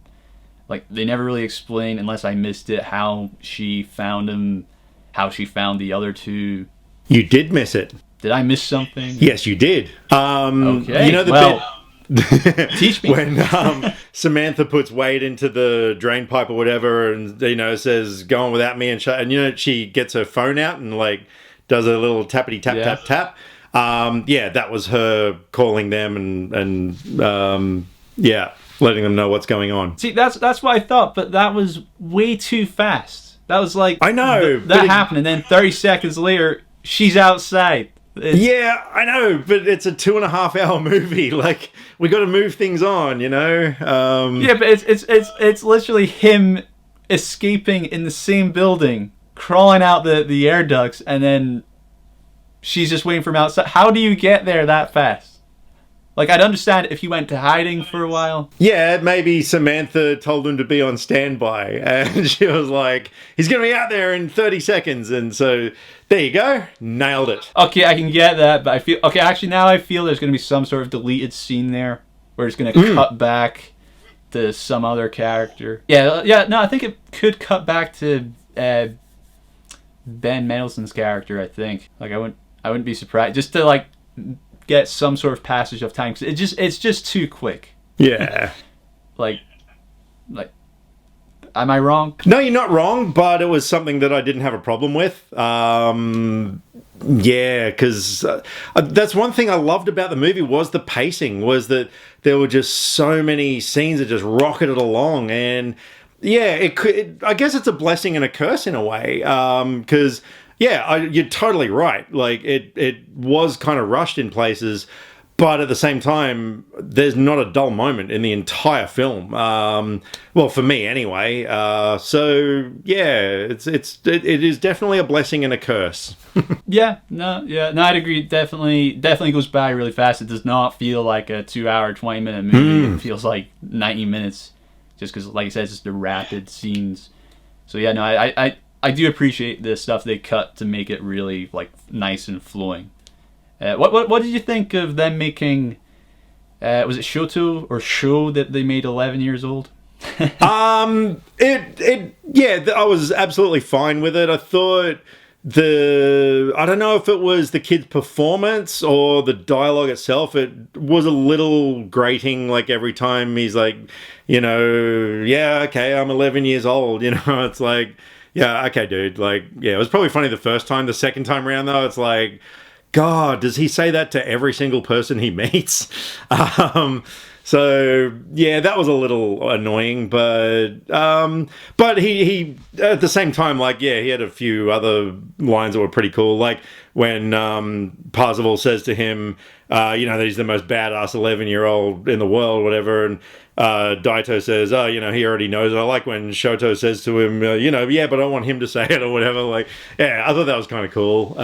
Speaker 2: Like, they never really explain, unless I missed it, how she found him, how she found the other two.
Speaker 1: You did miss it.
Speaker 2: Did I miss something?
Speaker 1: Yes, you did.
Speaker 2: Okay.
Speaker 1: You know the bit
Speaker 2: teach me.
Speaker 1: when Samantha puts Wade into the drain pipe or whatever, and says "go on without me," and she gets her phone out and like does a little tappity tap tap tap. Yeah, that was her calling them and letting them know what's going on.
Speaker 2: See, that's what I thought, but that was way too fast. That was like,
Speaker 1: I know
Speaker 2: that happened, and then 30 seconds later, she's outside.
Speaker 1: Yeah, I know, but it's a 2.5 hour movie. Like, we got to move things on, Yeah,
Speaker 2: but it's literally him escaping in the same building, crawling out the air ducts, and then she's just waiting for him outside. How do you get there that fast? Like, I'd understand if he went to hiding for a while.
Speaker 1: Yeah, maybe Samantha told him to be on standby, and she was like, he's going to be out there in 30 seconds, and so there you go, nailed it.
Speaker 2: Okay, I can get that, but now I feel there's going to be some sort of deleted scene there, where it's going to cut back to some other character. Yeah, no, I think it could cut back to Ben Mendelsohn's character, I think. Like, I wouldn't be surprised, just to, like, get some sort of passage of time, 'cause it's just too quick.
Speaker 1: Yeah.
Speaker 2: like am I wrong?
Speaker 1: No, you're not wrong, but it was something that I didn't have a problem with. Yeah, because that's one thing I loved about the movie, was the pacing, was that there were just so many scenes that just rocketed along, and yeah, I guess it's a blessing and a curse in a way, because yeah, you're totally right. Like, it was kind of rushed in places, but at the same time, there's not a dull moment in the entire film. Well, for me anyway. So yeah, it is definitely a blessing and a curse.
Speaker 2: No, I'd agree. Definitely goes by really fast. It does not feel like a 2-hour, 20-minute movie. It feels like 90 minutes, just because, like I said, it's just the rapid scenes. So yeah, no, I do appreciate the stuff they cut to make it really like nice and flowing. What did you think of them making? Was it Shoto or Show that they made 11 years old?
Speaker 1: I was absolutely fine with it. I thought I don't know if it was the kid's performance or the dialogue itself. It was a little grating. Like, every time he's like, yeah, okay, I'm 11 years old. It's like, yeah, okay, dude. Like, yeah, it was probably funny the first time. The second time around, though, it's like, God, does he say that to every single person he meets? So yeah, that was a little annoying, but he at the same time, like, yeah, he had a few other lines that were pretty cool, like when Parzival says to him, that he's the most badass 11-year-old in the world, whatever, and Daito says, he already knows it. I like when Shoto says to him, yeah, but I want him to say it or whatever. Like, yeah, I thought that was kind of cool.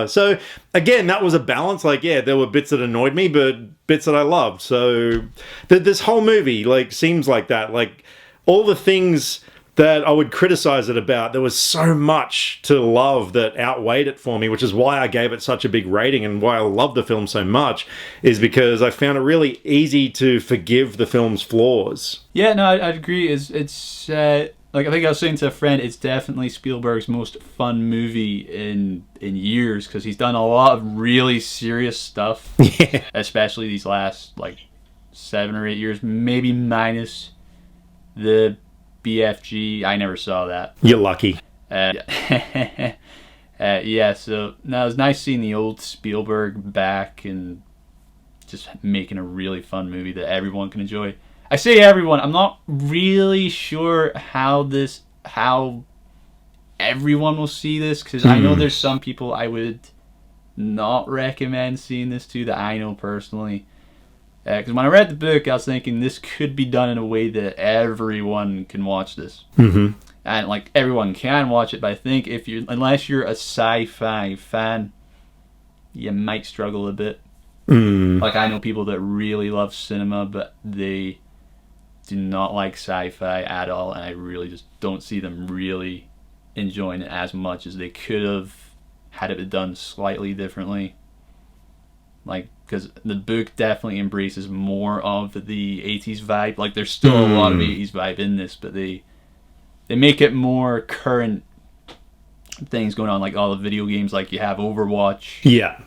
Speaker 1: So again, that was a balance. Like, yeah, there were bits that annoyed me, but bits that I loved. So this whole movie, like, seems like that. Like, all the things that I would criticize it about. There was so much to love that outweighed it for me, which is why I gave it such a big rating and why I love the film so much, is because I found it really easy to forgive the film's flaws.
Speaker 2: Yeah, no, I'd agree. It's like I think I was saying to a friend, it's definitely Spielberg's most fun movie in years, because he's done a lot of really serious stuff,
Speaker 1: Yeah.
Speaker 2: especially these last like 7 or 8 years, maybe minus the BFG. I never saw that.
Speaker 1: You're lucky.
Speaker 2: Yeah, so no, it was nice seeing the old Spielberg back and just making a really fun movie that everyone can enjoy. I say everyone, I'm not really sure how everyone will see this, because I know there's some people I would not recommend seeing this to that I know personally. Because when I read the book, I was thinking this could be done in a way that everyone can watch this.
Speaker 1: Mm-hmm.
Speaker 2: And like everyone can watch it, but I think unless you're a sci-fi fan, you might struggle a bit. Like I know people that really love cinema, but they do not like sci-fi at all, and I really just don't see them really enjoying it as much as they could have had it done slightly differently. Like, because the book definitely embraces more of the 80s vibe. Like, there's still a lot of 80s vibe in this, but they make it more current things going on, like all the video games. Like, you have Overwatch.
Speaker 1: Yeah.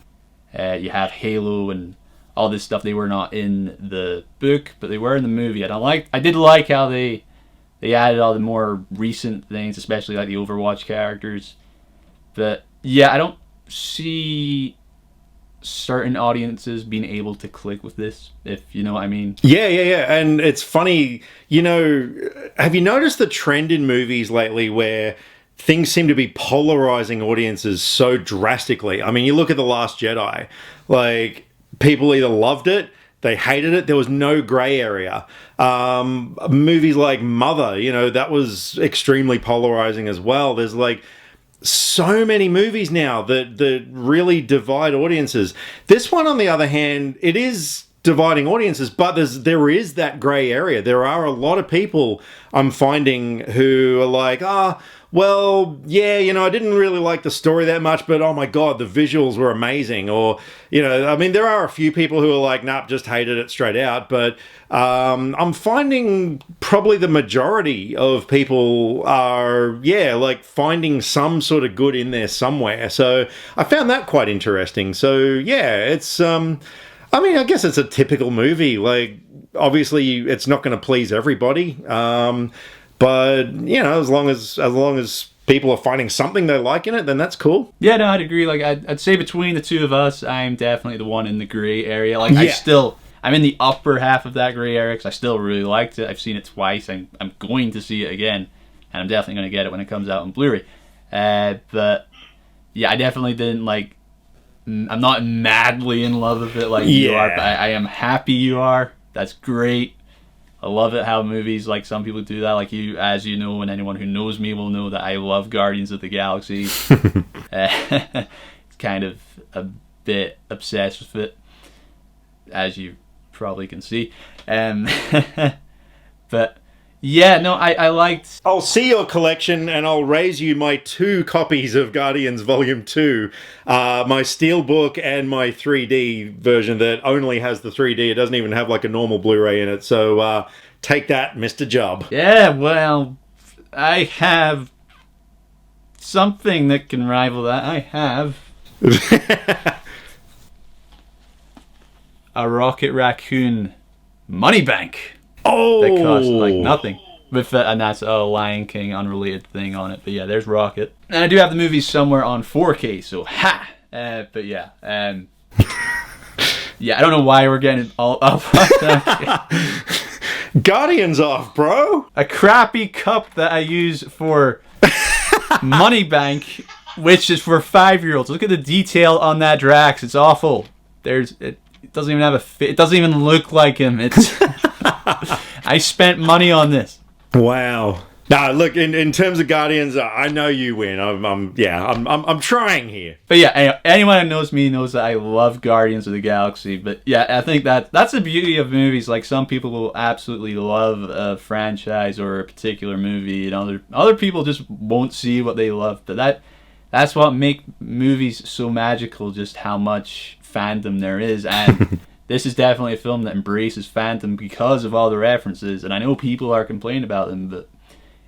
Speaker 2: You have Halo and all this stuff. They were not in the book, but they were in the movie. And I did like how they added all the more recent things, especially like the Overwatch characters. But yeah, I don't see certain audiences being able to click with this, if you know what I mean.
Speaker 1: Yeah. And it's funny, have you noticed the trend in movies lately where things seem to be polarizing audiences so drastically? I mean, you look at The Last Jedi, like, people either loved it, they hated it, there was no gray area. Movies like Mother, that was extremely polarizing as well. There's like so many movies now that really divide audiences. This one, on the other hand, it is dividing audiences, but there is that gray area. There are a lot of people I'm finding who are like, well, yeah, I didn't really like the story that much, but oh my god, the visuals were amazing. Or, I mean, there are a few people who are like, nah, just hated it straight out. But I'm finding probably the majority of people are, like finding some sort of good in there somewhere. So I found that quite interesting. So yeah, it's, I mean, I guess it's a typical movie. Like, obviously, it's not going to please everybody. But, as long as people are finding something they like in it, then that's cool.
Speaker 2: Yeah, no, I'd agree. Like, I'd say between the two of us, I'm definitely the one in the gray area. Like,
Speaker 1: Yeah.
Speaker 2: I'm in the upper half of that gray area because I still really liked it. I've seen it twice. I'm going to see it again, and I'm definitely going to get it when it comes out on Blu-ray. But yeah, I definitely didn't like. I'm not madly in love with it like you are, but I am happy you are. That's great. I love it how movies, like some people do that. Like you, as you know, and anyone who knows me will know that I love Guardians of the Galaxy. It's kind of a bit obsessed with it, as you probably can see. But yeah, no, I liked...
Speaker 1: I'll see your collection and I'll raise you my 2 copies of Guardians Volume 2, my Steelbook and my 3D version that only has the 3D. It doesn't even have like a normal Blu-ray in it. So take that, Mr. Jubb.
Speaker 2: Yeah, well, I have something that can rival that. I have a Rocket Raccoon money bank.
Speaker 1: Oh,
Speaker 2: That cost like nothing. And that's a Lion King unrelated thing on it. But yeah, there's Rocket. And I do have the movies somewhere on 4K, so ha! But yeah. Yeah, I don't know why we're getting all up on that.
Speaker 1: Guardians off, bro.
Speaker 2: A crappy cup that I use for money bank, which is for 5-year-olds. Look at the detail on that Drax. It's awful. It doesn't even have a fit. It doesn't even look like him. It's I spent money on this.
Speaker 1: Wow. No, look, in terms of Guardians, I know you win. I'm trying here.
Speaker 2: But yeah, anyone who knows me knows that I love Guardians of the Galaxy. But yeah, I think that's the beauty of movies. Like, some people will absolutely love a franchise or a particular movie, and other people just won't see what they love. But that's what makes movies so magical, just how much fandom there is. And this is definitely a film that embraces fandom because of all the references. And I know people are complaining about them, but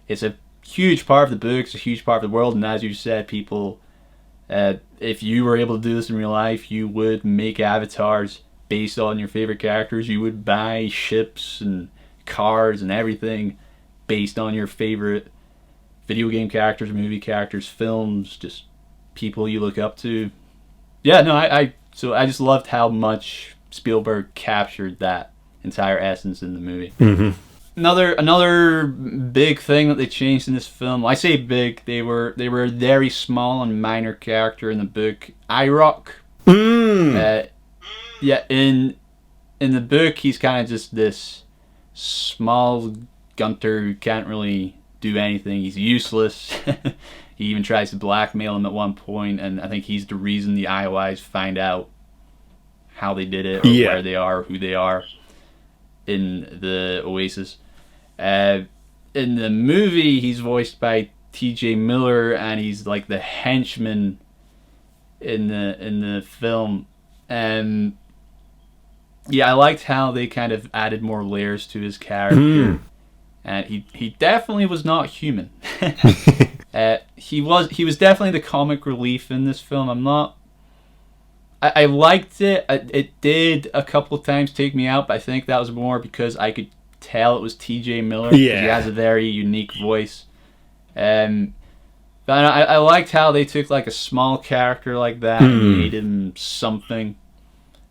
Speaker 2: it's a huge part of the book, it's a huge part of the world, and as you said, people, if you were able to do this in real life, you would make avatars based on your favorite characters. You would buy ships and cars and everything based on your favorite video game characters, movie characters, films, just people you look up to. Yeah, no, so I just loved how much Spielberg captured that entire essence in the movie.
Speaker 1: Mm-hmm.
Speaker 2: Another big thing that they changed in this film. I say big. They were a very small and minor character in the book. IROC. Yeah, in the book, he's kind of just this small gunter who can't really do anything. He's useless. He even tries to blackmail him at one point, and I think he's the reason the IOIs find out how they did it, or where they are, who they are in the Oasis. In the movie, he's voiced by T.J. Miller, and he's like the henchman in the film. And yeah, I liked how they kind of added more layers to his character. And he definitely was not human. He was definitely the comic relief in this film. I liked it. It did a couple of times take me out, but I think that was more because I could tell it was T.J. Miller.
Speaker 1: Yeah.
Speaker 2: He has a very unique voice. But I liked how they took like a small character like that and made him something.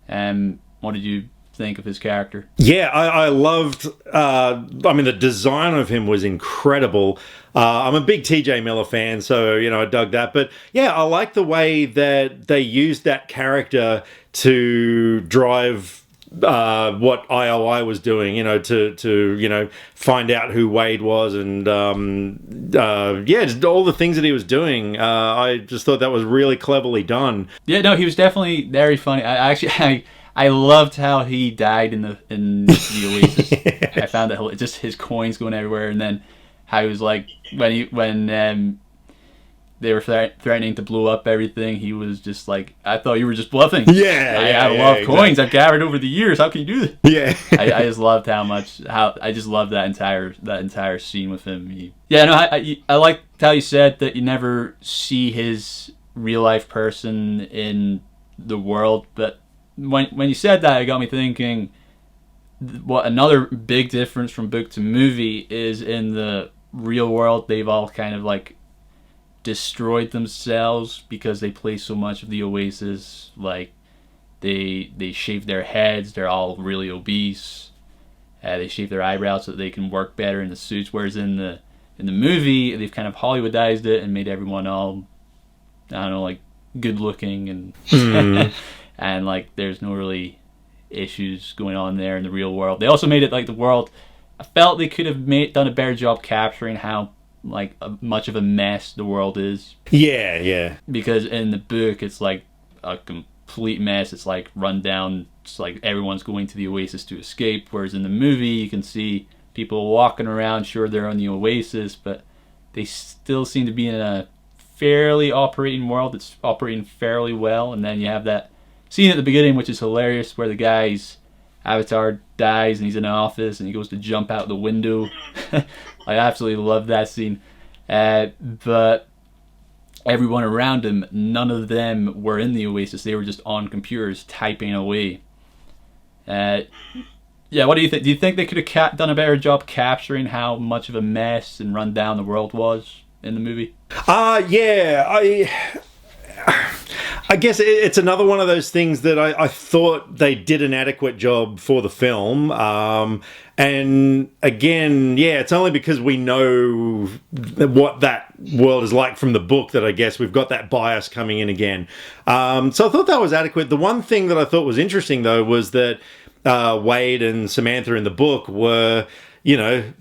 Speaker 2: What did you think of his character?
Speaker 1: Yeah, I loved, the design of him was incredible. I'm a big TJ Miller fan, so, I dug that. But yeah, I like the way that they used that character to drive what IOI was doing, to find out who Wade was, and just all the things that he was doing. I just thought that was really cleverly done.
Speaker 2: Yeah, no, he was definitely very funny. I loved how he died in the Oasis. I found that just his coins going everywhere, and then how he was like when they were threatening to blow up everything, he was just like, I thought you were just bluffing.
Speaker 1: Yeah,
Speaker 2: I have a lot of coins I've gathered over the years. How can you do this?
Speaker 1: Yeah,
Speaker 2: I just loved I just loved that entire scene with him. I liked how you said that you never see his real life person in the world, but when you said that, it got me thinking, what another big difference from book to movie is in the real world, they've all kind of like destroyed themselves because they play so much of the Oasis. Like they shave their heads, they're all really obese. They shave their eyebrows so that they can work better in the suits. Whereas in the movie, they've kind of Hollywoodized it and made everyone all, I don't know, like good looking and and like there's no really issues going on there in the real world. They also made it like the world, I felt they could have done a better job capturing how like much of a mess the world is.
Speaker 1: Yeah.
Speaker 2: Because in the book, it's like a complete mess. It's like run down. It's like everyone's going to the Oasis to escape. Whereas in the movie, you can see people walking around. Sure, they're on the Oasis, but they still seem to be in a fairly operating world that's operating fairly well. And then you have that scene at the beginning, which is hilarious, where the guy's avatar dies and he's in an office and he goes to jump out the window. I absolutely love that scene. But everyone around him, none of them were in the Oasis. They were just on computers typing away. What do you think? Do you think they could have done a better job capturing how much of a mess and run down the world was in the movie?
Speaker 1: I guess it's another one of those things that I thought they did an adequate job for the film. And again, it's only because we know what that world is like from the book that I guess we've got that bias coming in again. So I thought that was adequate. The one thing that I thought was interesting, though, was that Wade and Samantha in the book were,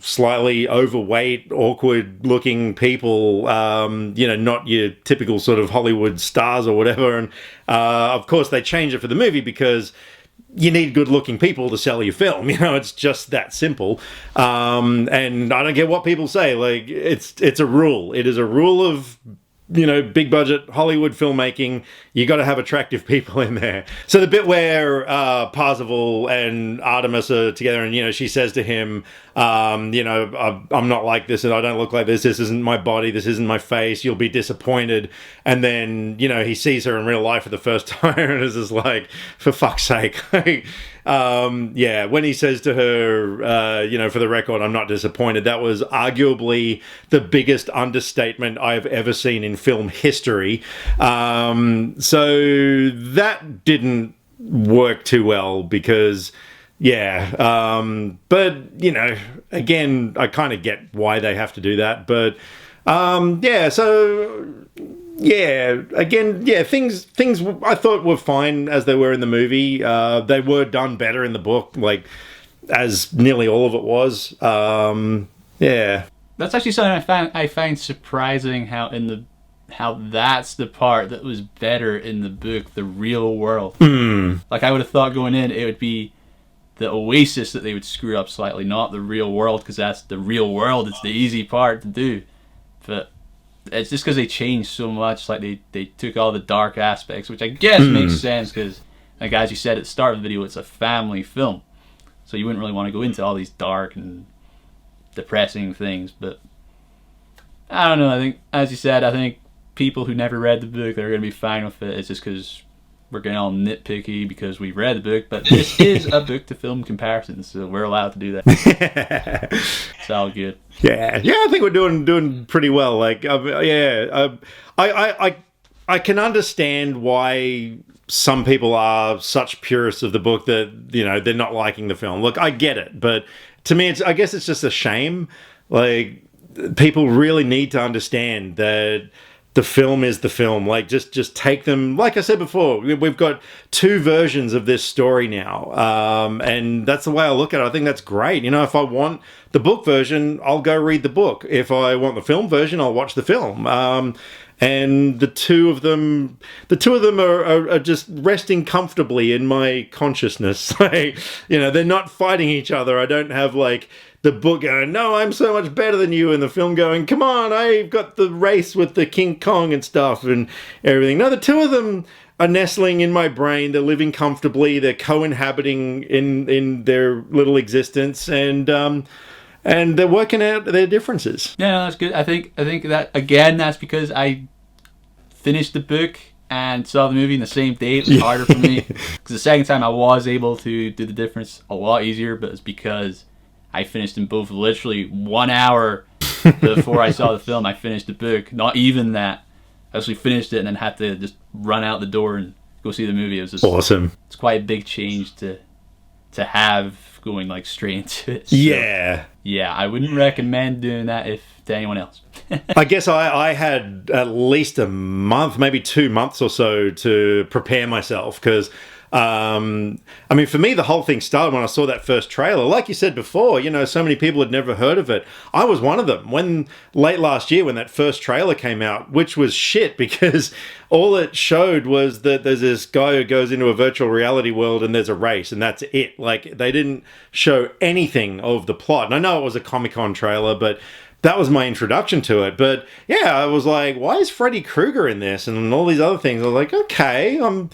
Speaker 1: slightly overweight, awkward-looking people, not your typical sort of Hollywood stars or whatever. And of course, they change it for the movie because you need good-looking people to sell your film. It's just that simple. And I don't get what people say. Like, it's a rule. It is a rule of big budget Hollywood filmmaking. You got to have attractive people in there. So the bit where Parzival and Artemis are together, and she says to him, I'm not like this, and I don't look like this. This isn't my body. This isn't my face. You'll be disappointed. And then he sees her in real life for the first time, and is just like, for fuck's sake. When he says to her, for the record, I'm not disappointed, that was arguably the biggest understatement I've ever seen in film history. So that didn't work too well because, but, again, I kind of get why they have to do that. But, things I thought were fine as they were in the movie. They were done better in the book, like, as nearly all of it was.
Speaker 2: That's actually something I find surprising how that's the part that was better in the book, the real world. Like, I would have thought going in it would be the Oasis that they would screw up slightly, not the real world, because that's the real world. It's the easy part to do. But it's just because they changed so much. Like, they took all the dark aspects, which I guess makes sense because, like, as you said at the start of the video, it's a family film. So you wouldn't really want to go into all these dark and depressing things. But I don't know. I think, as you said, people who never read the book, they're going to be fine with it. It's just because we're getting all nitpicky because we read the book. But this is a book to film comparison, so we're allowed to do that. It's all good.
Speaker 1: Yeah, I think we're doing pretty well. Like, I can understand why some people are such purists of the book that they're not liking the film. Look, I get it, but to me, I guess it's just a shame. Like, people really need to understand that the film is the film. Like, just take them. Like I said before, we've got two versions of this story now, and that's the way I look at it. I think that's great. If I want the book version, I'll go read the book. If I want the film version, I'll watch the film. And the two of them are just resting comfortably in my consciousness. Like, they're not fighting each other. I don't have like the book going, no, I'm so much better than you, and the film going, come on, I've got the race with the King Kong and stuff and everything. No, the two of them are nestling in my brain. They're living comfortably. They're co-inhabiting in their little existence, and they're working out their differences.
Speaker 2: Yeah, no, that's good. I think that, again, that's because I finished the book and saw the movie in the same day. It was harder for me because the second time I was able to do the difference a lot easier, but it's because I finished them both literally 1 hour before I saw the film. I finished the book. Not even that. I actually finished it and then had to just run out the door and go see the movie. It was just
Speaker 1: awesome.
Speaker 2: It's quite a big change to have going like straight into it.
Speaker 1: So, yeah,
Speaker 2: I wouldn't recommend doing that to anyone else.
Speaker 1: I guess I had at least a month, maybe 2 months or so to prepare myself because for me, the whole thing started when I saw that first trailer. Like you said before, so many people had never heard of it. I was one of them. When late last year, when that first trailer came out, which was shit because all it showed was that there's this guy who goes into a virtual reality world and there's a race and that's it. Like, they didn't show anything of the plot. And I know it was a Comic-Con trailer, but that was my introduction to it. But yeah, I was like, why is Freddy Krueger in this? And all these other things. I was like, okay, I'm,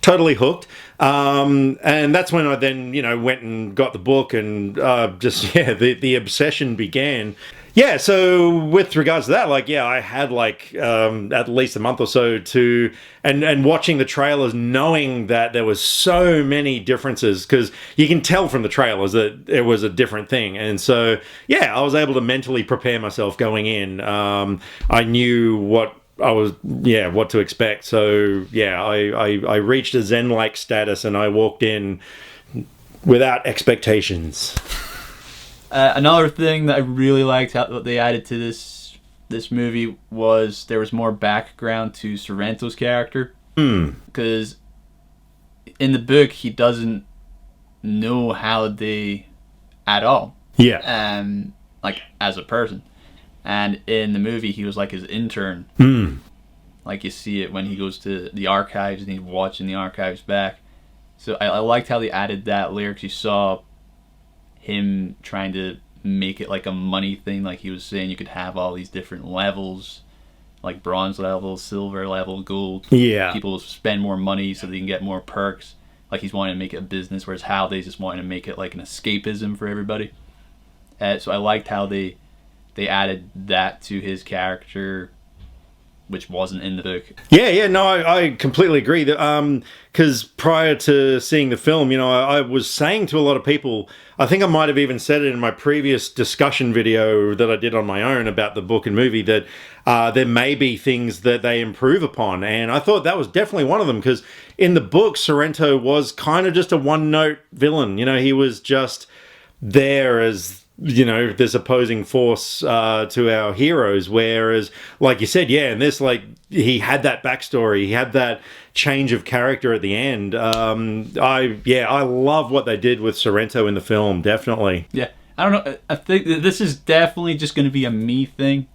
Speaker 1: totally hooked. And that's when I then, went and got the book and the obsession began. Yeah, so with regards to that, I had at least a month or so to, and watching the trailers, knowing that there was so many differences, because you can tell from the trailers that it was a different thing. And so, I was able to mentally prepare myself going in. I knew what to expect. So, I reached a Zen-like status and I walked in without expectations.
Speaker 2: Another thing that I really liked what they added to this movie was there was more background to Sorrento's character. Because in the book, he doesn't know how they at all.
Speaker 1: Yeah.
Speaker 2: Like as a person. And in the movie, he was like his intern. Like you see it when he goes to the archives and he's watching the archives back. So I liked how they added that lyrics. You saw him trying to make it like a money thing, like he was saying you could have all these different levels, like bronze level, silver level, gold.
Speaker 1: Yeah.
Speaker 2: People spend more money so they can get more perks. Like he's wanting to make it a business, whereas Hal Day's just wanting to make it like an escapism for everybody. So I liked how they added that to his character, which wasn't in the book.
Speaker 1: Yeah, no, I completely agree. Because prior to seeing the film, you know, I was saying to a lot of people, I think I might have even said it in my previous discussion video that I did on my own about the book and movie, that there may be things that they improve upon. And I thought that was definitely one of them, because in the book, Sorrento was kind of just a one-note villain. You know, he was just there as, you know, this opposing force to our heroes, whereas, like you said, yeah, in this, like, he had that backstory, he had that change of character at the end. I love what they did with Sorrento in the film, definitely.
Speaker 2: Yeah, I don't know, I think this is definitely just going to be a me thing.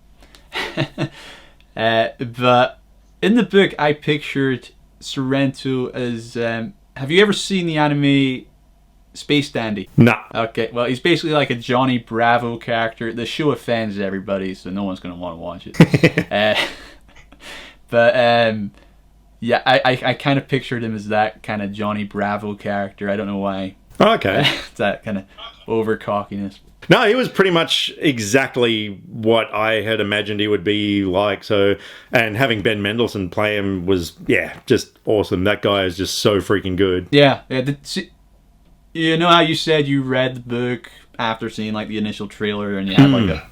Speaker 2: But in the book, I pictured Sorrento as, have you ever seen the anime Space Dandy?
Speaker 1: Nah.
Speaker 2: Okay, well, he's basically like a Johnny Bravo character. The show offends everybody, so no one's going to want to watch it. Yeah, I kind of pictured him as that kind of Johnny Bravo character. I don't know why.
Speaker 1: Okay.
Speaker 2: That kind of over cockiness.
Speaker 1: No, he was pretty much exactly what I had imagined he would be like. So, and having Ben Mendelsohn play him was, yeah, just awesome. That guy is just so freaking good.
Speaker 2: Yeah. You know how you said you read the book after seeing like the initial trailer and you had like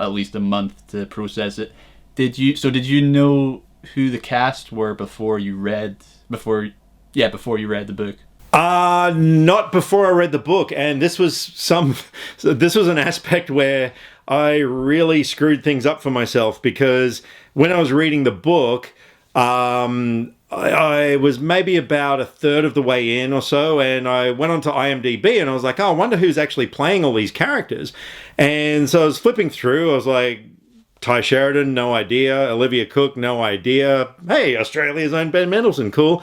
Speaker 2: at least a month to process it? Did you know who the cast were before you read the book?
Speaker 1: Not before I read the book, and this was an aspect where I really screwed things up for myself, because when I was reading the book, I was maybe about a third of the way in or so, and I went onto IMDb and I was like, oh, I wonder who's actually playing all these characters. And so I was flipping through, I was like, Ty Sheridan, no idea. Olivia Cooke, no idea. Hey, Australia's own Ben Mendelsohn, cool.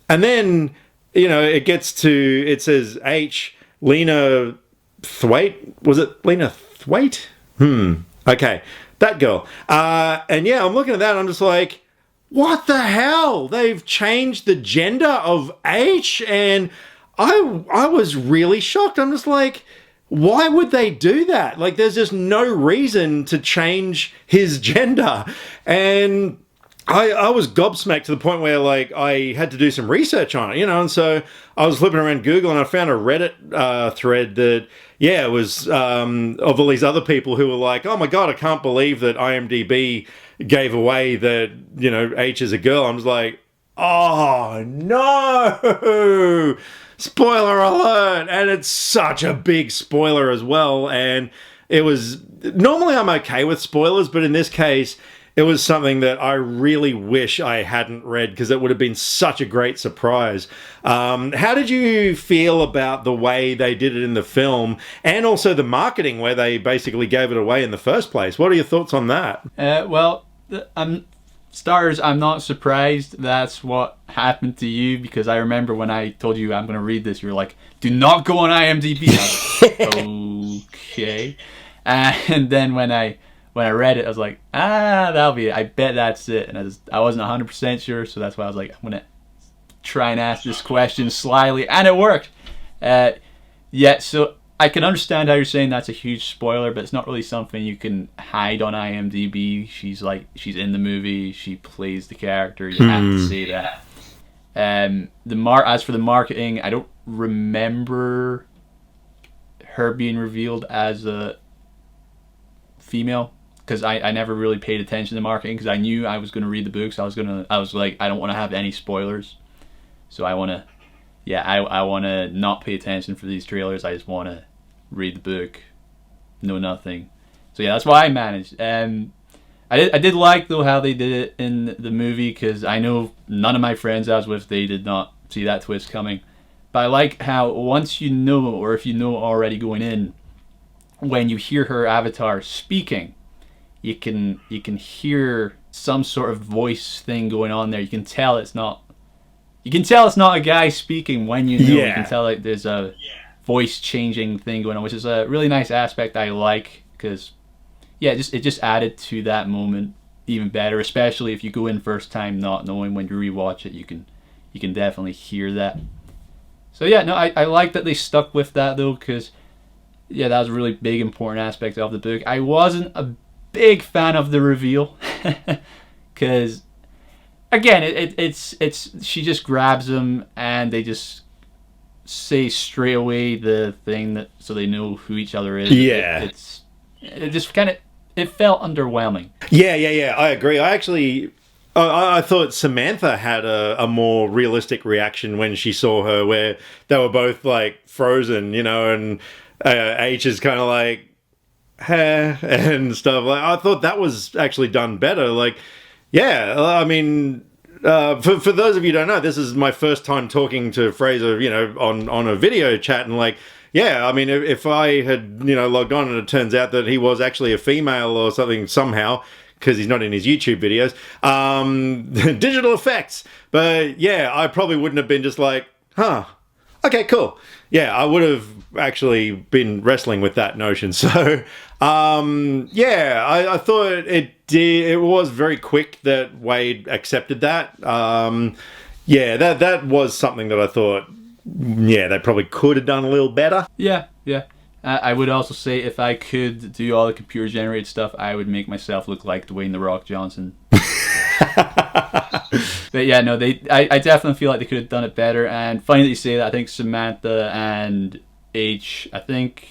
Speaker 1: And then, you know, it says H, Lena Thwaite. Was it Lena Thwaite? Okay, that girl. And yeah, I'm looking at that and I'm just like, what the hell? They've changed the gender of H, and I was really shocked. I'm just like, why would they do that? Like, there's just no reason to change his gender. And I was gobsmacked to the point where, like, I had to do some research on it, you know, and so I was flipping around Google and I found a Reddit thread that, yeah, it was of all these other people who were like, oh my God, I can't believe that IMDb gave away that, you know, H is a girl. I'm just like, oh no! Spoiler alert! And it's such a big spoiler as well. And it was, normally I'm okay with spoilers, but in this case, it was something that I really wish I hadn't read, because it would have been such a great surprise. How did you feel about the way they did it in the film, and also the marketing where they basically gave it away in the first place? What are your thoughts on that?
Speaker 2: I'm not surprised that's what happened to you, because I remember when I told you I'm going to read this, you were like, do not go on IMDb. Okay. And then when I read it, I was like, that'll be it. I bet that's it. And I wasn't 100% sure, so that's why I was like, I'm going to try and ask this question slyly, and it worked. Yeah, so I can understand how you're saying that's a huge spoiler, but it's not really something you can hide on IMDb. She's in the movie, she plays the character, you have to say that. As for the marketing, I don't remember her being revealed as a female, because I never really paid attention to marketing, because I knew I was going to read the books. I was like, I don't want to have any spoilers, so I want to not pay attention for these trailers. I just want to read the book, know nothing. So yeah, that's why I managed. I did like though how they did it in the movie, because I know none of my friends I was with, they did not see that twist coming. But I like how once you know, or if you know already going in, when you hear her avatar speaking, you can hear some sort of voice thing going on there. You can tell it's not a guy speaking when you know.
Speaker 1: Yeah.
Speaker 2: You can tell like there's a voice changing thing going on, which is a really nice aspect I like, because it just added to that moment even better, especially if you go in first time not knowing. When you rewatch it, you can definitely hear that. So yeah, no, I like that they stuck with that though, because that was a really big important aspect of the book. I wasn't a big fan of the reveal, because again, it's she just grabs him and they just say straight away the thing that, so they know who each other is.
Speaker 1: Yeah,
Speaker 2: it just kind of, it felt underwhelming.
Speaker 1: Yeah, I agree. I thought Samantha had a more realistic reaction when she saw her, where they were both like frozen, and H is kind of like, "Huh," and stuff. Like, I thought that was actually done better. Like, I mean, for those of you who don't know, this is my first time talking to Fraser, on a video chat, and like, I mean, if I had, logged on and it turns out that he was actually a female or something somehow, because he's not in his YouTube videos, digital effects. But I probably wouldn't have been just like, okay, cool. I would have actually been wrestling with that notion. So, I thought it was very quick that Wade accepted that. That was something that I thought, they probably could have done a little better.
Speaker 2: Yeah. I would also say if I could do all the computer generated stuff, I would make myself look like Dwayne "The Rock" Johnson. But I definitely feel like they could have done it better. And funny that you say that. I think Samantha and H, I think,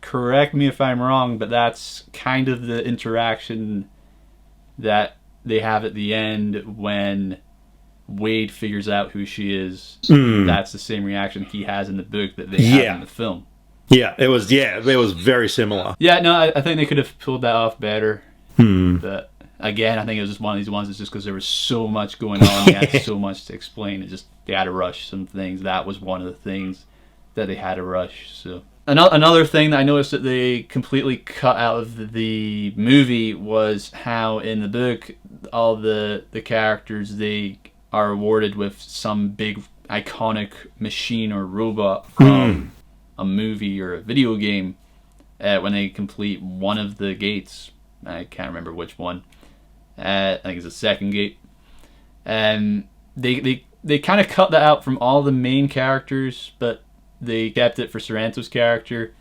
Speaker 2: correct me if I'm wrong, but that's kind of the interaction that they have at the end when Wade figures out who she is. That's the same reaction he has in the book that they have in the film.
Speaker 1: It was very similar.
Speaker 2: I think they could have pulled that off better. But again, I think it was just one of these ones. It's just because there was so much going on, they had so much to explain. They had to rush some things. That was one of the things that they had to rush. So another thing that I noticed that they completely cut out of the movie was how in the book all the characters, they are awarded with some big iconic machine or robot from a movie or a video game when they complete one of the gates. I can't remember which one. I think it's the second gate. And they kind of cut that out from all the main characters, but they kept it for Sorrento's character,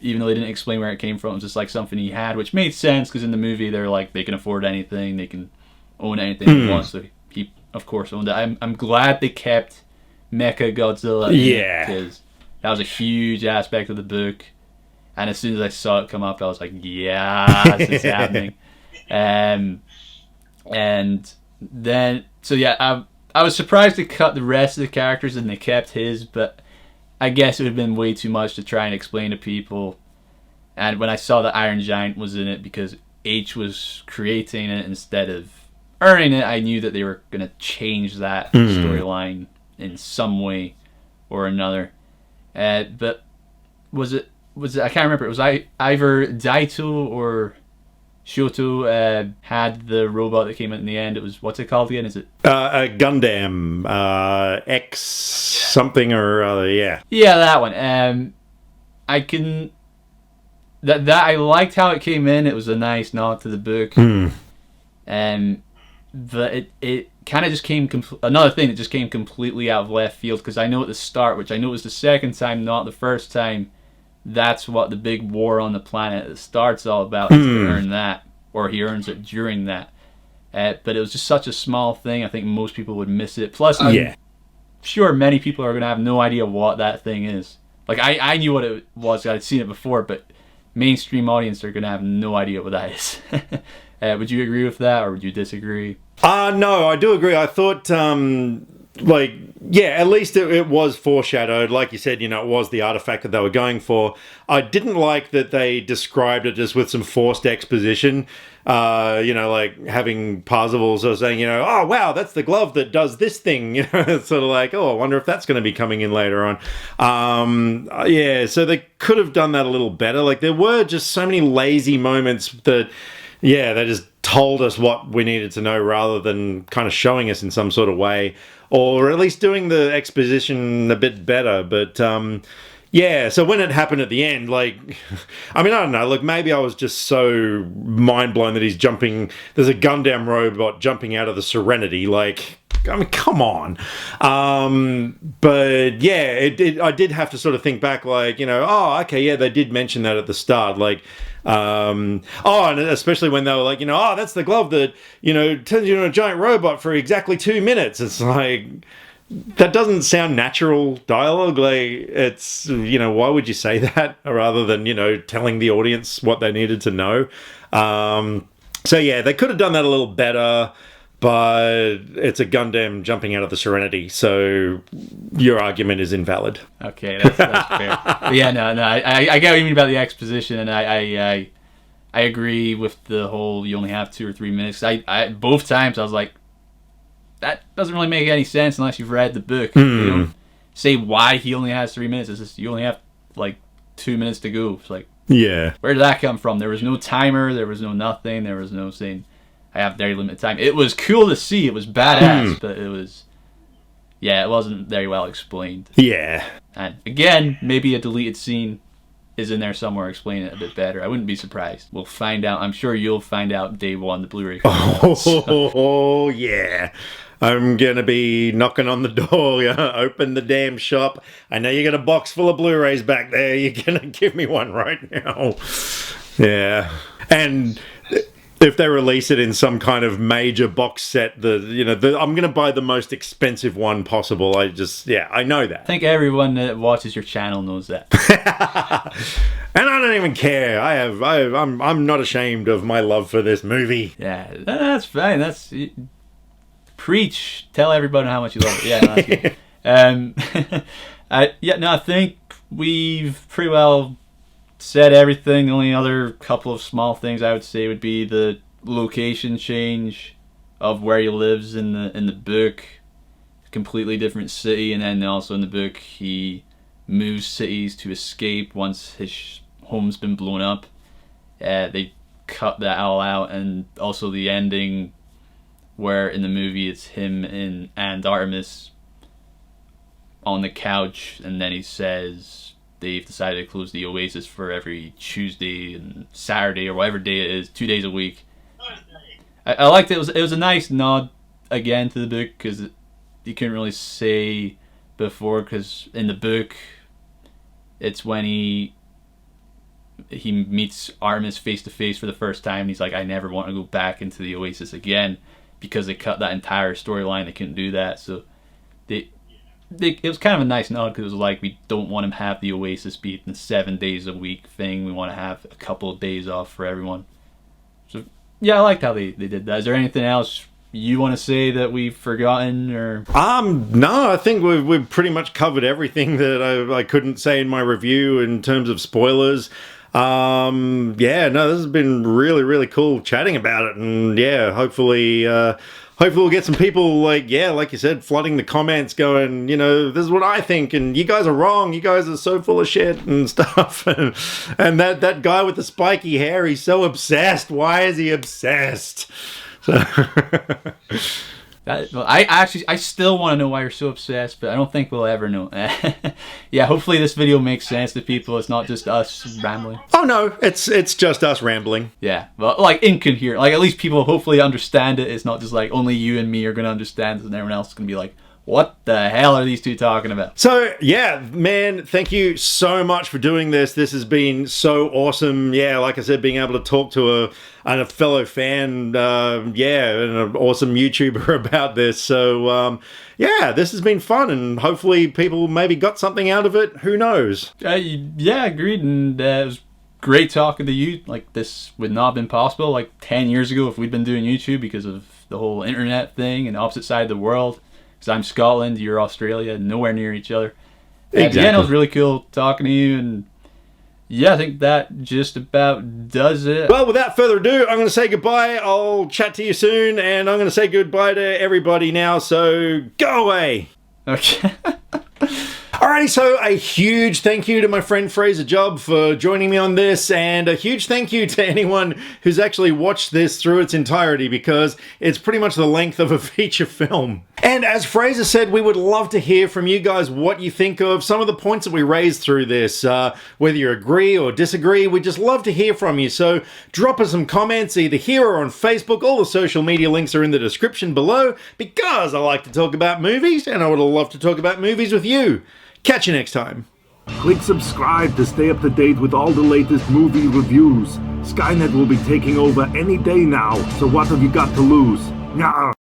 Speaker 2: even though they didn't explain where it came from. It was just like something he had, which made sense because in the movie they're like, they can afford anything, they can own anything they want, so he of course owned it. I'm glad they kept Mecha Godzilla because that was a huge aspect of the book, and as soon as I saw it come up, I was like, yes, it's happening. And then I was surprised they cut the rest of the characters and they kept his, but I guess it would have been way too much to try and explain to people. And when I saw that Iron Giant was in it because H was creating it instead of earning it, I knew that they were going to change that storyline in some way or another. But was it? I can't remember. It was either Daito or Shoto had the robot that came out in the end. It was, what's it called again? Is it
Speaker 1: Gundam X something or other? Yeah,
Speaker 2: that one. I can that I liked how it came in. It was a nice nod to the book. But it kind of just came another thing that just came completely out of left field, because I know at the start, which I know was the second time, not the first time, that's what the big war on the planet at the start's all about, is to earn that, or he earns it during that. But it was just such a small thing, I think most people would miss it. Plus, I'm sure many people are going to have no idea what that thing is. Like, I knew what it was, I'd seen it before, but mainstream audience are going to have no idea what that is. Would you agree with that, or would you disagree?
Speaker 1: No, I do agree. I thought, like, yeah, at least it was foreshadowed. Like you said, you know, it was the artifact that they were going for. I didn't like that they described it just with some forced exposition. You know, like having Parzival sort of saying, you know, oh, wow, that's the glove that does this thing. You know, it's sort of like, oh, I wonder if that's going to be coming in later on. Yeah, so they could have done that a little better. Like, there were just so many lazy moments that, yeah, they just told us what we needed to know rather than kind of showing us in some sort of way, or at least doing the exposition a bit better. But yeah, so when it happened at the end, like, I mean, I don't know, look, maybe I was just so mind blown that he's jumping, there's a Gundam robot jumping out of the Serenity, like, I mean, come on. But yeah, I did have to sort of think back, like, you know, oh, okay, yeah, they did mention that at the start, like, and especially when they were like, you know, oh, that's the glove that, you know, turns you into a giant robot for exactly 2 minutes. It's like, that doesn't sound natural dialogue. Like, it's, you know, why would you say that rather than, you know, telling the audience what they needed to know? So yeah, they could have done that a little better, but it's a Gundam jumping out of the Serenity, so your argument is invalid.
Speaker 2: Okay, that's fair. But yeah, no, I get what you mean about the exposition, and I agree with the whole you only have 2 or 3 minutes. I both times I was like, that doesn't really make any sense unless you've read the book. They don't say why he only has 3 minutes. It's just you only have like 2 minutes to go. It's like,
Speaker 1: yeah,
Speaker 2: where did that come from? There was no timer. There was no nothing. There was no saying I have very limited time. It was cool to see. It was badass, but it was, yeah, it wasn't very well explained.
Speaker 1: Yeah.
Speaker 2: And again, maybe a deleted scene is in there somewhere explaining it a bit better. I wouldn't be surprised. We'll find out. I'm sure you'll find out day one, the Blu-ray.
Speaker 1: Oh, yeah. I'm going to be knocking on the door. Open the damn shop. I know you got a box full of Blu-rays back there. You're going to give me one right now. Yeah. And if they release it in some kind of major box set, I'm going to buy the most expensive one possible. I know that.
Speaker 2: I think everyone that watches your channel knows that.
Speaker 1: And I don't even care. I'm not ashamed of my love for this movie.
Speaker 2: Yeah, that's fine. That's preach. Tell everybody how much you love it. Yeah, no, that's good. I think we've pretty well said everything. The only other couple of small things I would say would be the location change of where he lives in the book. Completely different city, and then also in the book he moves cities to escape once his home's been blown up. They cut that all out, and also the ending where in the movie it's him and Artemis on the couch, and then he says they've decided to close the Oasis for every Tuesday and Saturday or whatever day it is, 2 days a week. I liked it. It was a nice nod again to the book, because you couldn't really say before, because in the book it's when he meets Artemis face to face for the first time, and he's like, I never want to go back into the Oasis again, because they cut that entire storyline. They couldn't do that, so it was kind of a nice nod, because it was like, we don't want him to have the Oasis be the 7 days a week thing. We want to have a couple of days off for everyone. So yeah, I liked how they did that. Is there anything else you want to say that we've forgotten, or?
Speaker 1: No, I think we've pretty much covered everything that I couldn't say in my review in terms of spoilers. Yeah, no, this has been really, really cool chatting about it, and yeah, hopefully we'll get some people like you said, flooding the comments going, this is what I think, and you guys are wrong, you guys are so full of shit and stuff. And that guy with the spiky hair, he's so obsessed. Why is he obsessed? So
Speaker 2: I still want to know why you're so obsessed, but I don't think we'll ever know. Yeah, hopefully this video makes sense to people. It's not just us rambling.
Speaker 1: Oh no, it's just us rambling.
Speaker 2: Yeah, well, like incoherent. Like, at least people hopefully understand it. It's not just like only you and me are going to understand it, and everyone else is going to be like, what the hell are these two talking about? So, yeah, man, thank you so much for doing this. This has been so awesome. Yeah, like I said, being able to talk to a fellow fan, and an awesome YouTuber about this. So, yeah, this has been fun, and hopefully people maybe got something out of it. Who knows? Yeah, agreed, and it was great talking to you. Like, this would not have been possible like 10 years ago if we'd been doing YouTube, because of the whole internet thing and opposite side of the world. Because I'm Scotland, you're Australia, nowhere near each other.
Speaker 1: Exactly.
Speaker 2: Yeah, it was really cool talking to you, and yeah, I think that just about does it.
Speaker 1: Well, without further ado, I'm going to say goodbye. I'll chat to you soon, and I'm going to say goodbye to everybody now, so go away.
Speaker 2: Okay.
Speaker 1: Alrighty, so a huge thank you to my friend Fraser Jubb for joining me on this, and a huge thank you to anyone who's actually watched this through its entirety, because it's pretty much the length of a feature film. And as Fraser said, we would love to hear from you guys what you think of some of the points that we raised through this. Whether you agree or disagree, we'd just love to hear from you. So drop us some comments either here or on Facebook. All the social media links are in the description below, because I like to talk about movies, and I would love to talk about movies with you. Catch you next time.
Speaker 3: Click subscribe to stay up to date with all the latest movie reviews. Skynet will be taking over any day now, so what have you got to lose? Nyah.